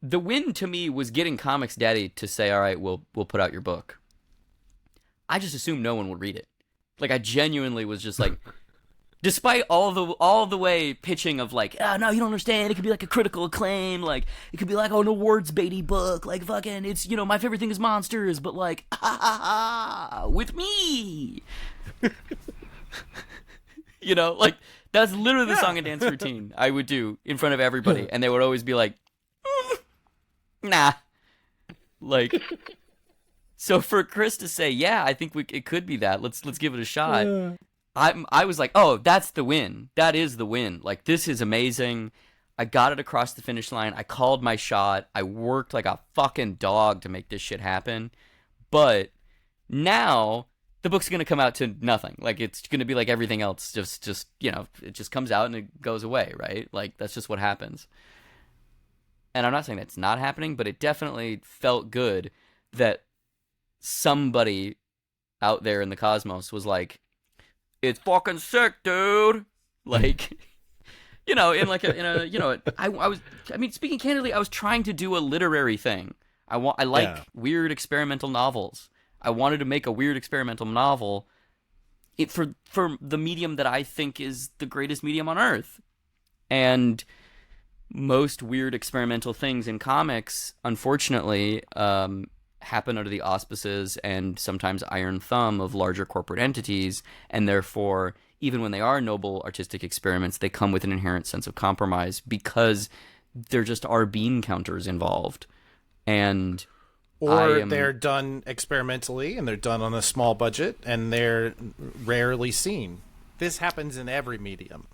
The win to me was getting Comics Daddy to say, all right, we'll put out your book. I just assumed no one would read it. Like, I genuinely was just like, despite all the way pitching of like, oh, no, you don't understand. It could be like a critical acclaim. Like, it could be like, an awards baity book. Like, fucking, it's, my favorite thing is monsters. But like, with me. Like, that's literally the song and dance routine I would do in front of everybody. And they would always be like, nah. Like, so for Chris to say, yeah, I think it could be that. Let's give it a shot. I was like, oh, that's the win. That is the win. Like, this is amazing. I got it across the finish line. I called my shot. I worked like a fucking dog to make this shit happen. But now the book's going to come out to nothing. Like, it's going to be like everything else. Just it just comes out and it goes away, right? Like, that's just what happens. And I'm not saying that's not happening, but it definitely felt good that somebody out there in the cosmos was like, it's fucking sick, dude. Like, speaking candidly, I was trying to do a literary thing. I like weird experimental novels. I wanted to make a weird experimental novel for the medium that I think is the greatest medium on earth. And most weird experimental things in comics, unfortunately, happen under the auspices and sometimes iron thumb of larger corporate entities, and therefore, even when they are noble artistic experiments, they come with an inherent sense of compromise because there just are bean counters involved. And
they're done experimentally and they're done on a small budget and they're rarely seen. This happens in every medium.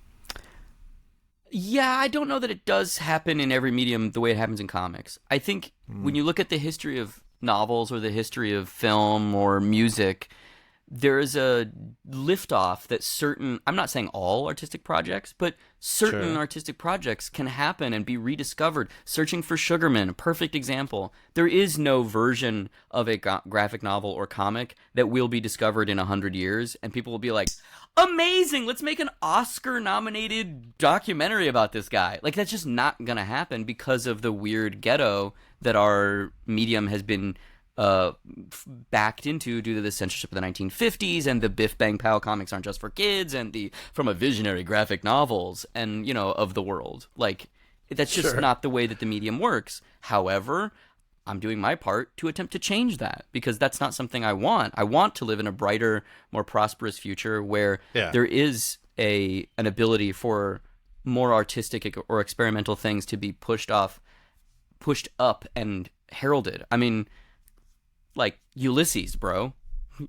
Yeah, I don't know that it does happen in every medium the way it happens in comics. I think when you look at the history of novels or the history of film or music, there is a liftoff that I'm not saying all artistic projects, but certain artistic projects can happen and be rediscovered. Searching for Sugarman, a perfect example. There is no version of a graphic novel or comic that will be discovered in 100 years, and people will be like, amazing, let's make an Oscar-nominated documentary about this guy. Like, that's just not going to happen because of the weird ghetto that our medium has been backed into due to the censorship of the 1950s and the Biff Bang Pow comics aren't just for kids and from a visionary graphic novels and, of the world. Like, that's just not the way that the medium works. However, I'm doing my part to attempt to change that because that's not something I want. I want to live in a brighter, more prosperous future where there is an ability for more artistic or experimental things to be pushed up and heralded. I mean, like Ulysses, bro.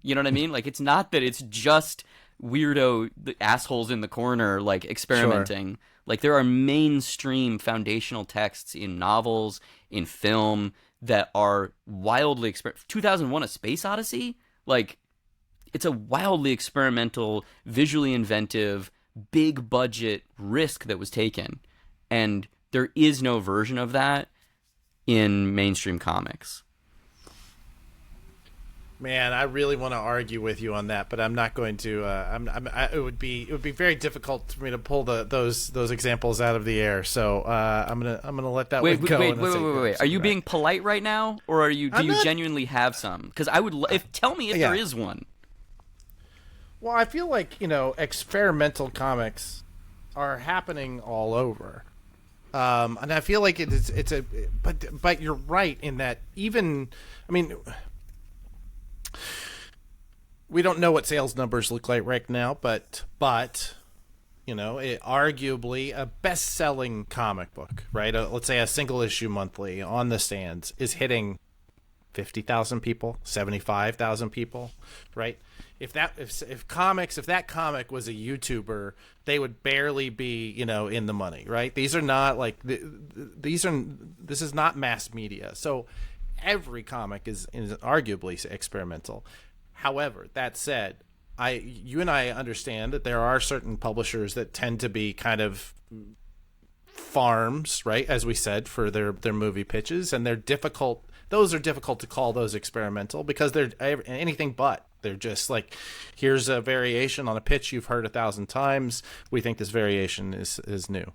You know what I mean? Like, it's not that it's just weirdo the assholes in the corner like experimenting. Like there are mainstream foundational texts in novels, in film that are wildly 2001: A Space Odyssey, like it's a wildly experimental, visually inventive, big budget risk that was taken, and there is no version of that in mainstream comics.
Man, I really want to argue with you on that, but I'm not going to. It would be very difficult for me to pull those examples out of the air. So I'm gonna let that one go.
Wait. Are you being polite right now, or do you genuinely have some? Because I would. Tell me if there is one.
Well, I feel like experimental comics are happening all over, and I feel like but you're right in that we don't know what sales numbers look like right now, but arguably a best-selling comic book, right? Let's say a single issue monthly on the stands is hitting 50,000 people, 75,000 people, right? If that comic was a YouTuber, they would barely be, in the money, right? These are not like this is not mass media. So every comic is arguably experimental. However, that said, you and I understand that there are certain publishers that tend to be kind of farms, right? As we said, for their movie pitches, and they're difficult. Those are difficult to call those experimental because they're anything but. They're just like, here's a variation on a pitch you've heard 1,000 times. We think this variation is new.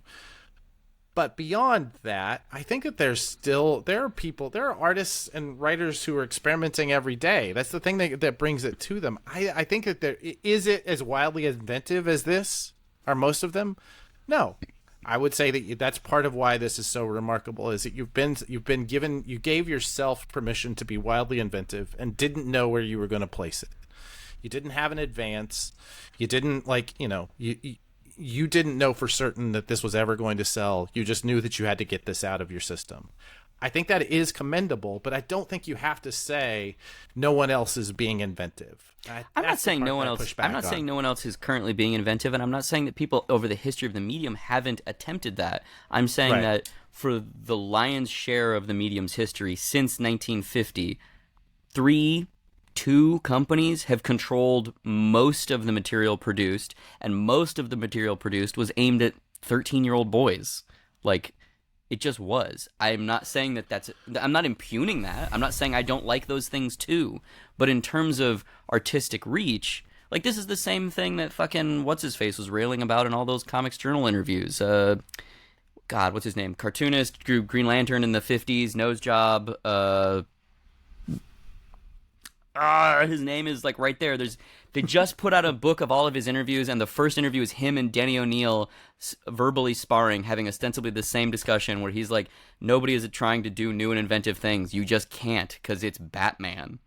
But beyond that, I think that there are artists and writers who are experimenting every day. That's the thing that brings it to them. I think that is it as wildly inventive as this? Are most of them? No. I would say that that's part of why this is so remarkable, is that you gave yourself permission to be wildly inventive and didn't know where you were going to place it. You didn't have an advance. You didn't you didn't know for certain that this was ever going to sell. You just knew that you had to get this out of your system. I think that is commendable, but I don't think you have to say no one else is being inventive.
I'm not saying no one else. I'm not saying no one else is currently being inventive, and I'm not saying that people over the history of the medium haven't attempted that. I'm saying that for the lion's share of the medium's history since 1950, two companies have controlled most of the material produced, and most of the material produced was aimed at 13-year-old boys. Like, it just was. I'm not saying I'm not impugning that. I'm not saying I don't like those things too. But in terms of artistic reach, like, this is the same thing that fucking what's-his-face was railing about in all those Comics Journal interviews. God, what's his name? Cartoonist, drew Green Lantern in the 50s, nose job, his name is like right there. They just put out a book of all of his interviews, and the first interview is him and Denny O'Neil verbally sparring, having ostensibly the same discussion where he's like, nobody is trying to do new and inventive things. You just can't because it's Batman.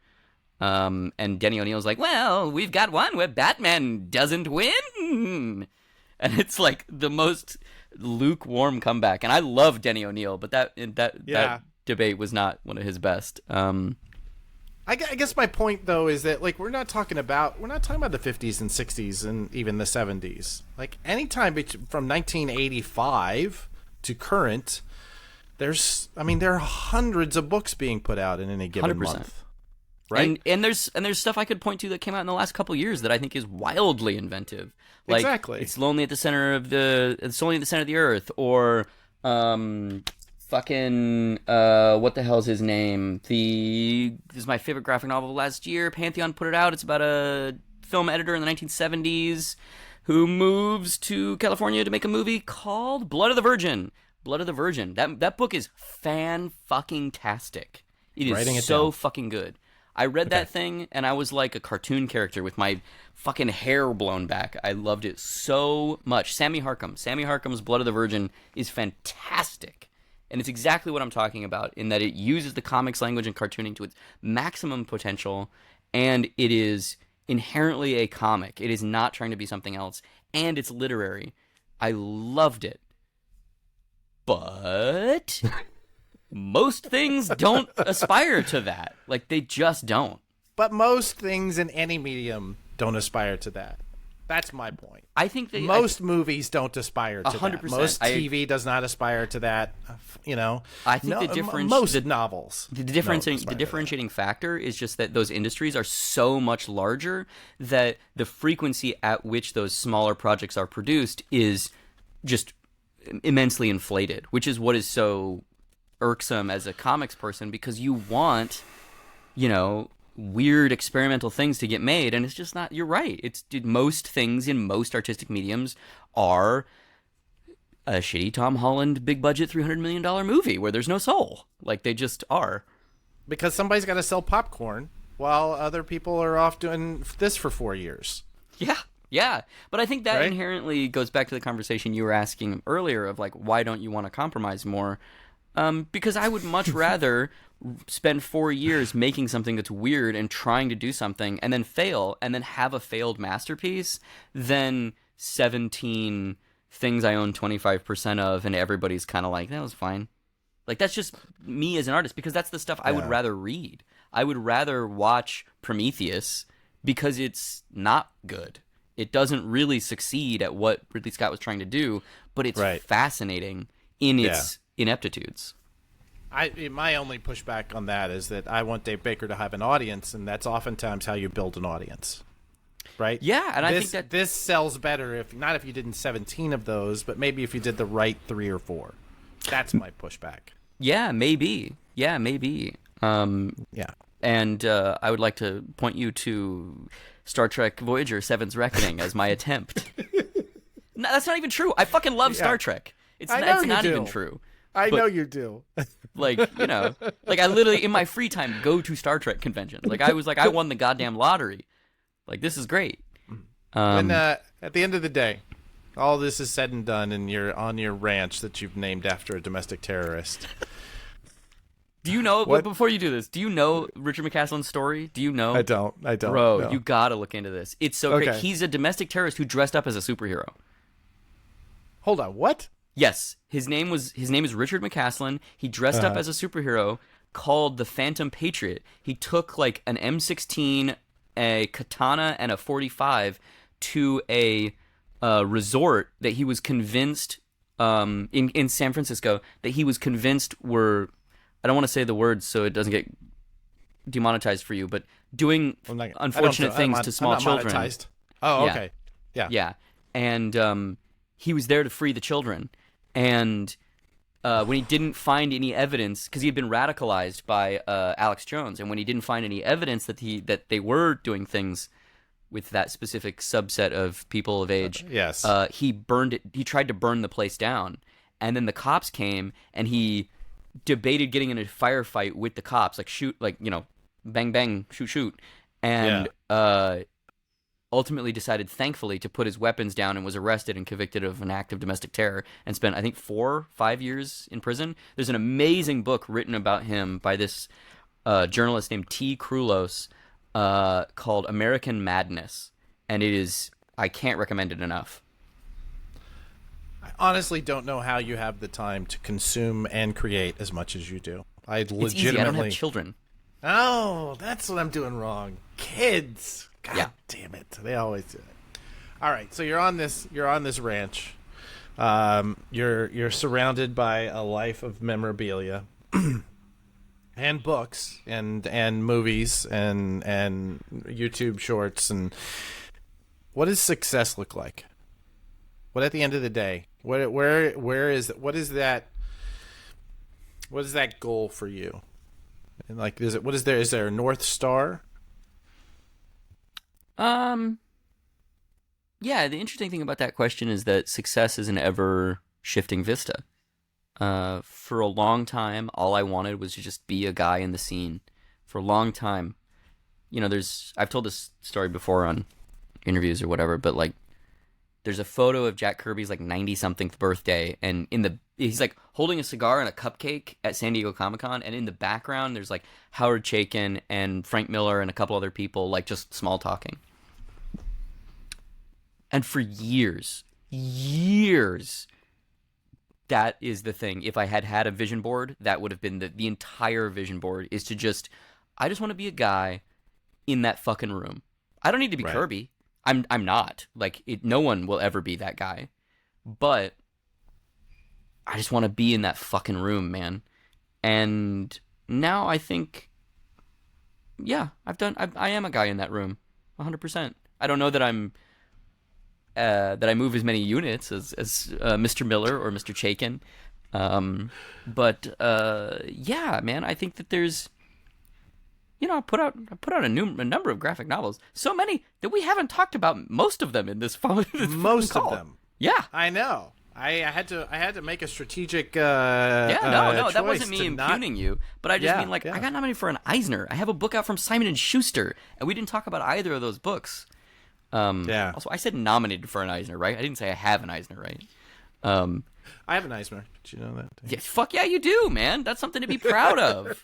And Denny O'Neil's like, well, we've got one where Batman doesn't win. And it's like the most lukewarm comeback. And I love Denny O'Neil, but that debate was not one of his best.
I guess my point, though, is that, like, we're not talking about the 50s and 60s and even the 70s. Like, anytime from 1985 to current, there are hundreds of books being put out in any given
100%.
Month. Right?
And there's stuff I could point to that came out in the last couple of years that I think is wildly inventive. Like,
exactly.
It's only at the center of the earth, or fucking what the hell's his name? This is my favorite graphic novel of last year. Pantheon put it out. It's about a film editor in the 1970s who moves to California to make a movie called Blood of the Virgin. Blood of the Virgin. That book is fan-fucking-tastic. It is so fucking good. I read that thing and I was like a cartoon character with my fucking hair blown back. I loved it so much. Sammy Harcum's Blood of the Virgin is fantastic. And it's exactly what I'm talking about, in that it uses the comics language and cartooning to its maximum potential, and it is inherently a comic. It is not trying to be something else, and it's literary. I loved it. But most things don't aspire to that. Like, they just don't.
But most things in any medium don't aspire to that. That's my point.
I think that
most movies don't aspire to
100%.
that. Most TV does not aspire to that.
I think
most novels.
The differentiating factor is just that those industries are so much larger that the frequency at which those smaller projects are produced is just immensely inflated, which is what is so irksome as a comics person, because you want, weird experimental things to get made, and it's just not. You're right. Most things in most artistic mediums are a shitty Tom Holland big budget $300 million movie where there's no soul. Like, they just are.
Because somebody's got to sell popcorn while other people are off doing this for 4 years.
Yeah. But I think that inherently goes back to the conversation you were asking earlier of, like, why don't you want to compromise more? Because I would much rather spend 4 years making something that's weird and trying to do something and then fail and then have a failed masterpiece than 17 things I own 25% of and everybody's kind of like, that was fine. Like, that's just me as an artist, because that's the stuff I would rather read. I would rather watch Prometheus because it's not good. It doesn't really succeed at what Ridley Scott was trying to do, but it's fascinating in its ineptitudes.
My only pushback on that is that I want Dave Baker to have an audience, and that's oftentimes how you build an audience, right?
Yeah, and I think that
this sells better if you did 17 of those, but maybe if you did the right 3 or 4. That's my pushback.
Yeah, maybe. And I would like to point you to Star Trek Voyager 7's Reckoning as my attempt. No, that's not even true. I fucking love Star Trek. It's not even true.
I know you do.
Like, I literally, in my free time, go to Star Trek conventions. Like, I was like, I won the goddamn lottery. Like, this is great.
And at the end of the day, all this is said and done, and you're on your ranch that you've named after a domestic terrorist.
Do you know, before you do this, do you know Richard McCaslin's story? Do you know?
I don't.
Bro,
no.
You gotta look into this. It's so great. He's a domestic terrorist who dressed up as a superhero.
Hold on, what?
Yes, his name is Richard McCaslin. He dressed up as a superhero called the Phantom Patriot. He took like an M16, a katana, and a .45 to a resort that he was convinced in San Francisco that he was convinced were, I don't want to say the words so it doesn't get demonetized for you, but doing unfortunate things to small children.
Monetized. Oh, okay.
Yeah. And he was there to free the children. And when he didn't find any evidence, because he had been radicalized by Alex Jones, and when he didn't find any evidence that they were doing things with that specific subset of people of age, he burned it. He tried to burn the place down, and then the cops came, and he debated getting in a firefight with the cops, like shoot, like bang bang, shoot, and ultimately decided, thankfully, to put his weapons down and was arrested and convicted of an act of domestic terror and spent, I think, 4 or 5 years in prison. There's an amazing book written about him by this journalist named T. Krulos called American Madness, and I can't recommend it enough.
I honestly don't know how you have the time to consume and create as much as you do.
It's easy. I don't have children.
Oh, that's what I'm doing wrong. Kids. God damn it. They always do it. All right, so you're on this ranch. You're surrounded by a life of memorabilia and books and movies and YouTube shorts. And what does success look like? What at the end of the day? What is that goal for you? And like, is there a North Star?
Yeah, the interesting thing about that question is that success is an ever-shifting vista. For a long time, all I wanted was to just be a guy in the scene. For a long time. I've told this story before on interviews or whatever, but like, there's a photo of Jack Kirby's like 90-something birthday, and he's like holding a cigar and a cupcake at San Diego Comic-Con, and in the background there's like Howard Chaykin and Frank Miller and a couple other people like just small talking. And for years, that is the thing. If I had a vision board, that would have been the entire vision board, is to I just want to be a guy in that fucking room. I don't need to be Kirby. I'm not. Like, no one will ever be that guy. But I just want to be in that fucking room, man. And now I think, yeah, I am a guy in that room, 100%. I don't know that that I move as many units as Mr. Miller or Mr. Chaikin. But yeah, man, I think that there's, I put out a number of graphic novels, so many that we haven't talked about most of them in this phone.
Most of them.
Yeah,
I know. I had to make a strategic
no, that
choice
wasn't me impugning you, but I just mean, like, I got nominated for an Eisner. I have a book out from Simon and Schuster, and we didn't talk about either of those books. Also, I said nominated for an Eisner, right? I didn't say I have an Eisner, right?
I have an Eisner. Did you know that?
Yeah, fuck yeah, you do, man. That's something to be proud of.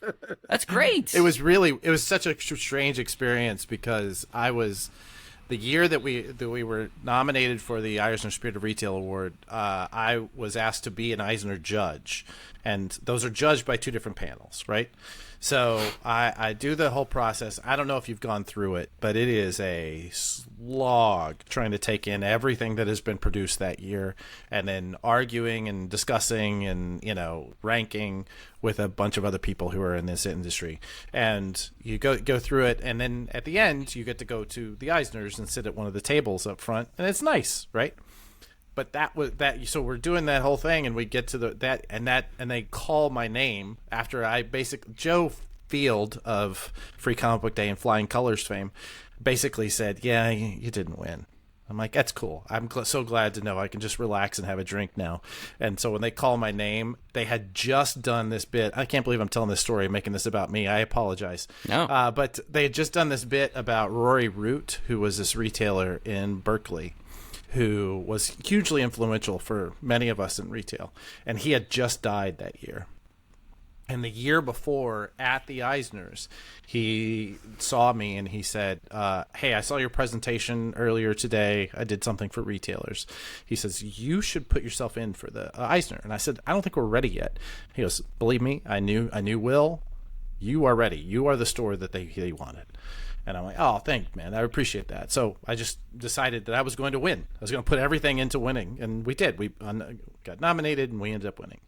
That's great.
It was such a strange experience because I was, the year that we were nominated for the Eisner Spirit of Retail Award, I was asked to be an Eisner judge, and those are judged by two different panels, right? So I do the whole process. I don't know if you've gone through it, but it is a slog trying to take in everything that has been produced that year, and then arguing and discussing and ranking with a bunch of other people who are in this industry. And you go through it, and then at the end you get to go to the Eisners and sit at one of the tables up front, and it's nice, right? But that was that. So we're doing that whole thing, and we get to and they call my name after Joe Field of Free Comic Book Day and Flying Colors fame basically said, "Yeah, you didn't win." I'm like, "That's cool. I'm so glad to know I can just relax and have a drink now." And so when they call my name, they had just done this bit. I can't believe I'm telling this story, making this about me. I apologize.
No,
but they had just done this bit about Rory Root, who was this retailer in Berkeley, who was hugely influential for many of us in retail. And he had just died that year. And the year before, at the Eisners, he saw me and he said, "Hey, I saw your presentation earlier today. I did something for retailers." He says, "You should put yourself in for the Eisner." And I said, "I don't think we're ready yet." He goes, "Believe me, I knew Will. You are ready. You are the store that they wanted." And I'm like, "Oh, thank you, man. I appreciate that." So I just decided that I was going to win. I was going to put everything into winning. And we did. We got nominated, and we ended up winning.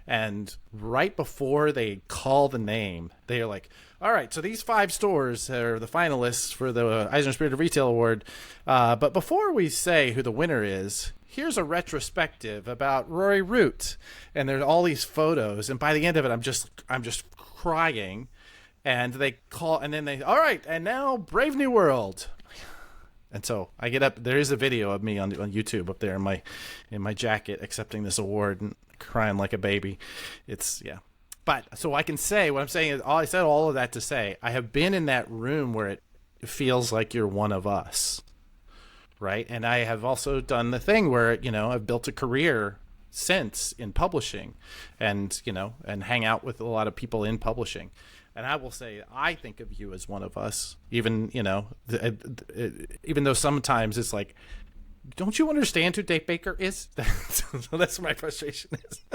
And right before they call the name, they are like, "All right, so these 5 stores are the finalists for the Eisner Spirit of Retail Award. But before we say who the winner is, here's a retrospective about Rory Root." And there's all these photos. And by the end of it, I'm just crying. And they call, and then "All right, and now Brave New World." And so I get up. There is a video of me on YouTube up there in my jacket accepting this award and crying like a baby. Yeah. But so I can say what I'm saying is, I said all of that to say I have been in that room where it feels like you're one of us, right? And I have also done the thing where I've built a career since in publishing, and and hang out with a lot of people in publishing. And I will say, I think of you as one of us, even though sometimes it's like, don't you understand who Dave Baker is? So that's what my frustration is.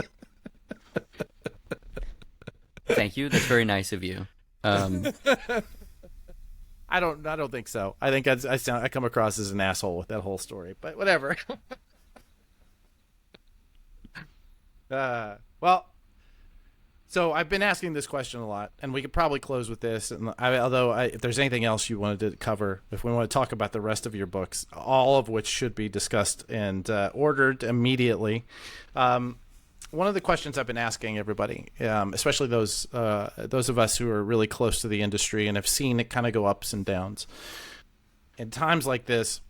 Thank you. That's very nice of you.
I don't think so. I think I come across as an asshole with that whole story, but whatever. Well. So I've been asking this question a lot, and we could probably close with this. And if there's anything else you wanted to cover, if we want to talk about the rest of your books, all of which should be discussed and ordered immediately. One of the questions I've been asking everybody, especially those of us who are really close to the industry and have seen it kind of go ups and downs, in times like this,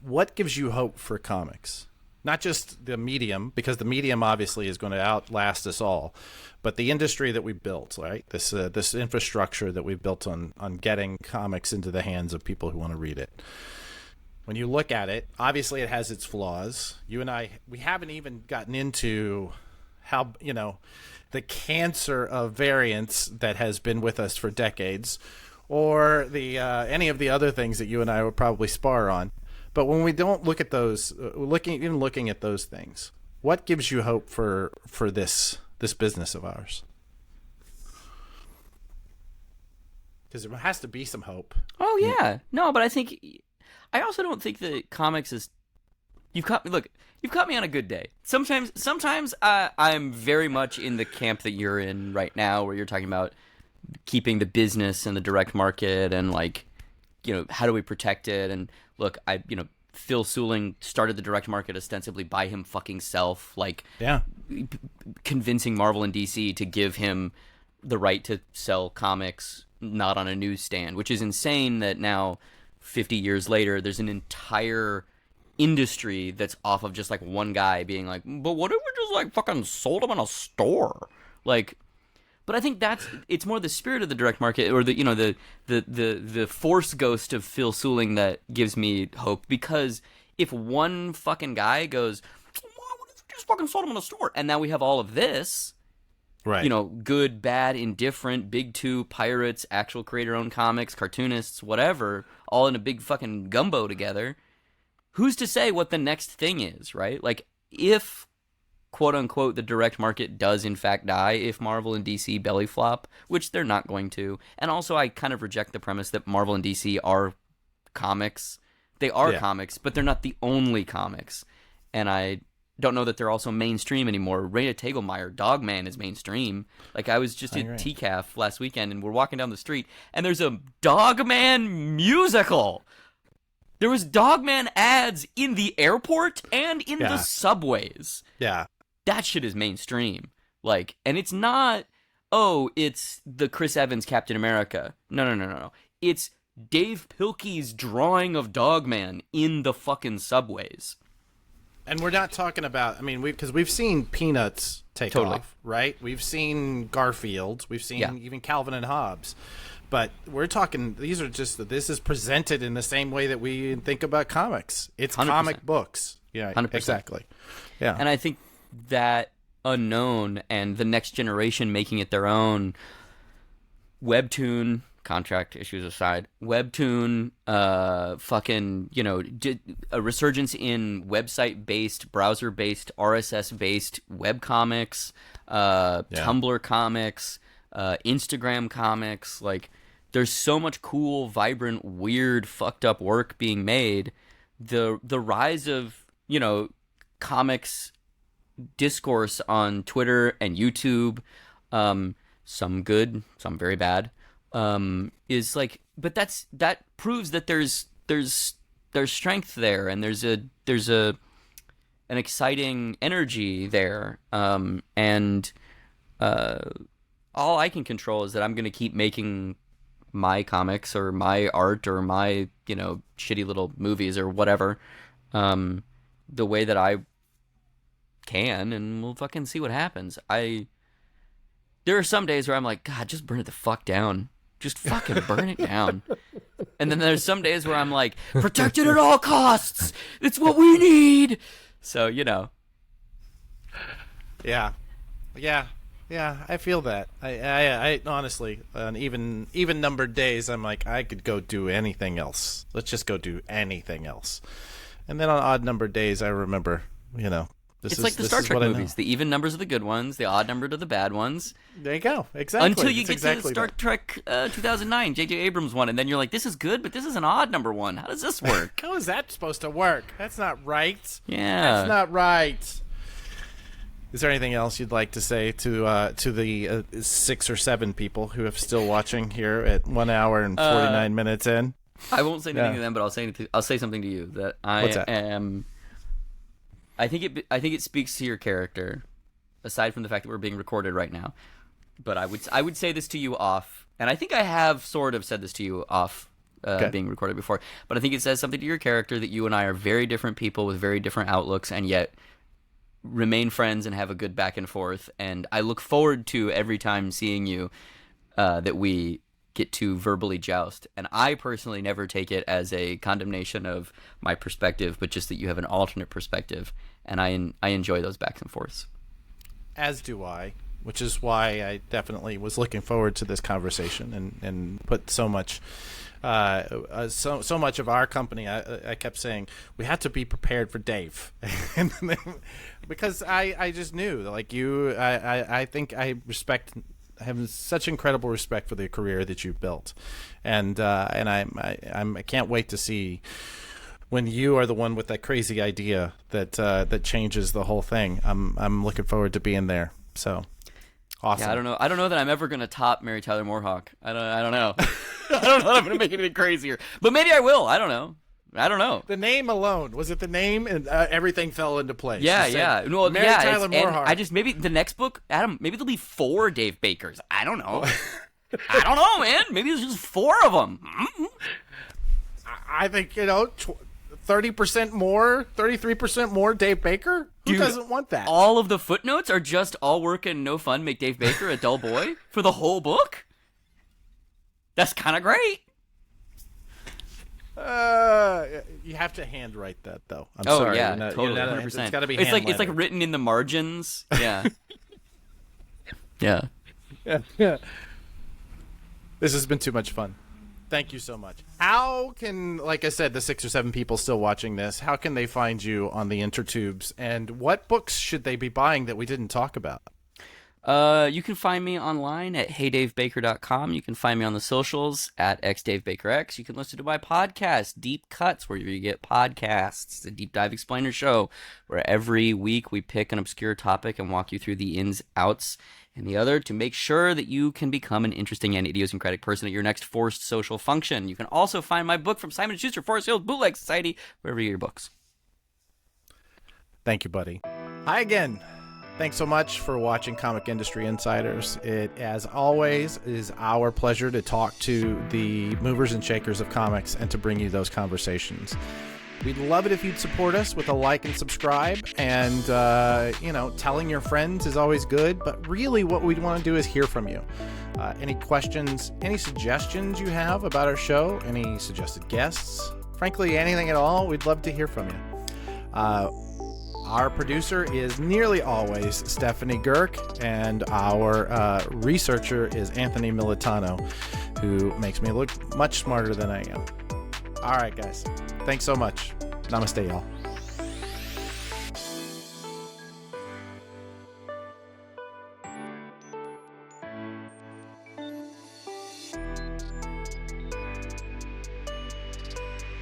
what gives you hope for comics? Not just the medium, because the medium obviously is going to outlast us all, but the industry that we built, right? This infrastructure that we built on getting comics into the hands of people who want to read it. When you look at it, obviously it has its flaws. You and I, we haven't even gotten into how, the cancer of variants that has been with us for decades, or the any of the other things that you and I would probably spar on. But when we don't look at those, looking at those things, what gives you hope for this business of ours? Because there has to be some hope.
Oh yeah, no, but I think I also don't think that comics is. You've caught me on a good day. Sometimes I'm very much in the camp that you're in right now, where you're talking about keeping the business and the direct market, and like, how do we protect it? And look, Phil Seuling started the direct market ostensibly by him fucking self, like,
Yeah.
convincing Marvel and DC to give him the right to sell comics not on a newsstand, which is insane that now, 50 years later, there's an entire industry that's off of just like one guy being like, but what if we just like fucking sold them in a store? Like, but I think it's more the spirit of the direct market, or the force ghost of Phil Seuling that gives me hope, because if one fucking guy goes, well, what if we just fucking sold them in a store? And now we have all of this,
Right.
Good, bad, indifferent, big two, pirates, actual creator-owned comics, cartoonists, whatever, all in a big fucking gumbo together. Who's to say what the next thing is, right? Like, if, quote-unquote, the direct market does in fact die, if Marvel and DC belly flop, which they're not going to, and also I kind of reject the premise that Marvel and DC are comics. They are comics, but they're not the only comics. And I don't know that they're also mainstream anymore. Raina Tegelmeier, Dogman is mainstream. Like, I was just at TCAF last weekend, and we're walking down the street, and there's a Dogman musical. There was Dogman ads in the airport and in the subways.
Yeah.
That shit is mainstream. Like, and it's not, it's the Chris Evans Captain America. No. It's Dave Pilkey's drawing of Dogman in the fucking subways.
And we're not talking about, because we've seen Peanuts take off, right? We've seen Garfield. We've seen even Calvin and Hobbes. But we're talking, this is presented in the same way that we think about comics. It's 100%. Comic books. Yeah,
100%.
Exactly. Yeah.
And I think that unknown and the next generation making it their own, Webtoon, contract issues aside, Webtoon, a resurgence in website-based, browser-based, RSS-based webcomics, Tumblr comics, Instagram comics. Like, there's so much cool, vibrant, weird, fucked up work being made. The rise of, comics discourse on Twitter and YouTube, some good, some very bad, is like, but that proves that there's strength there, and there's an exciting energy there, and all I can control is that I'm going to keep making my comics or my art or my, shitty little movies or whatever, the way that I can, and we'll fucking see what happens. There are some days where I'm like, God, just burn it the fuck down. Just fucking burn it down. And then there's some days where I'm like, protect it at all costs. It's what we need. So,
Yeah. I feel that. I honestly, on even numbered days, I'm like, I could go do anything else. Let's just go do anything else. And then on odd numbered days, I remember,
it's like the Star Trek movies. The even numbers are the good ones. The odd numbered are the bad ones.
There you go. Exactly.
Until you get to Star Trek 2009, J.J. Abrams one, and then you're like, this is good, but this is an odd number one. How does this work?
How is that supposed to work? That's not right.
Yeah.
That's not right. Is there anything else you'd like to say to the 6 or 7 people who are still watching here at 1 hour and 49 minutes in?
I won't say anything to them, but I'll say something to you that am. I think it speaks to your character, aside from the fact that we're being recorded right now. But I would say this to you off, and I think I have sort of said this to you off being recorded before. But I think it says something to your character that you and I are very different people with very different outlooks, and yet remain friends and have a good back and forth. And I look forward to every time seeing you that we get to verbally joust. And I personally never take it as a condemnation of my perspective, but just that you have an alternate perspective, and I enjoy those backs and forths.
As do I, which is why I definitely was looking forward to this conversation and put so much so much of our company. I kept saying we had to be prepared for Dave, and then, because I just knew, like, you, I think I have such incredible respect for the career that you've built, and I can't wait to see when you are the one with that crazy idea that changes the whole thing. I'm looking forward to being there. So awesome.
Yeah, I don't know that I'm ever gonna top Mary Tyler Moore. I don't know. I don't know that I'm gonna make it any crazier, but maybe I will. I don't know.
The name alone, was it the name, and everything fell into place?
Yeah, yeah. Well,
Mary
yeah.
Tyler Moore.
I just maybe the next book, Adam. Maybe there'll be 4 Dave Bakers. I don't know. I don't know, man. Maybe there's just 4 of them.
I think 30% more, 33% more Dave Baker. Who doesn't want that?
All of the footnotes are just all work and no fun make Dave Baker a dull boy for the whole book. That's kind of great.
You have to handwrite that though. I'm
oh
sorry.
yeah, totally, 100%.
It's got to be.
It's like written in the margins. Yeah. Yeah.
Yeah. This has been too much fun. Thank you so much. How can, like I said, the 6 or 7 people still watching this, how can they find you on the intertubes, and what books should they be buying that we didn't talk about?
You can find me online at heydavebaker.com. You can find me on the socials at xdavebakerx. You can listen to my podcast, Deep Cuts, where you get podcasts. It's a deep dive explainer show where every week we pick an obscure topic and walk you through the ins, outs, and the other to make sure that you can become an interesting and idiosyncratic person at your next forced social function. You can also find my book from Simon & Schuster, Forest Hills Bootleg Society, wherever you get your books.
Thank you, buddy. Hi again. Thanks so much for watching Comic Industry Insiders. It, as always, is our pleasure to talk to the movers and shakers of comics and to bring you those conversations. We'd love it if you'd support us with a like and subscribe, and telling your friends is always good, but really what we want to do is hear from you. Any questions, any suggestions you have about our show, any suggested guests, frankly, anything at all, we'd love to hear from you. Our producer is nearly always Stephanie Gerk, and our researcher is Anthony Militano, who makes me look much smarter than I am. All right, guys. Thanks so much. Namaste, y'all.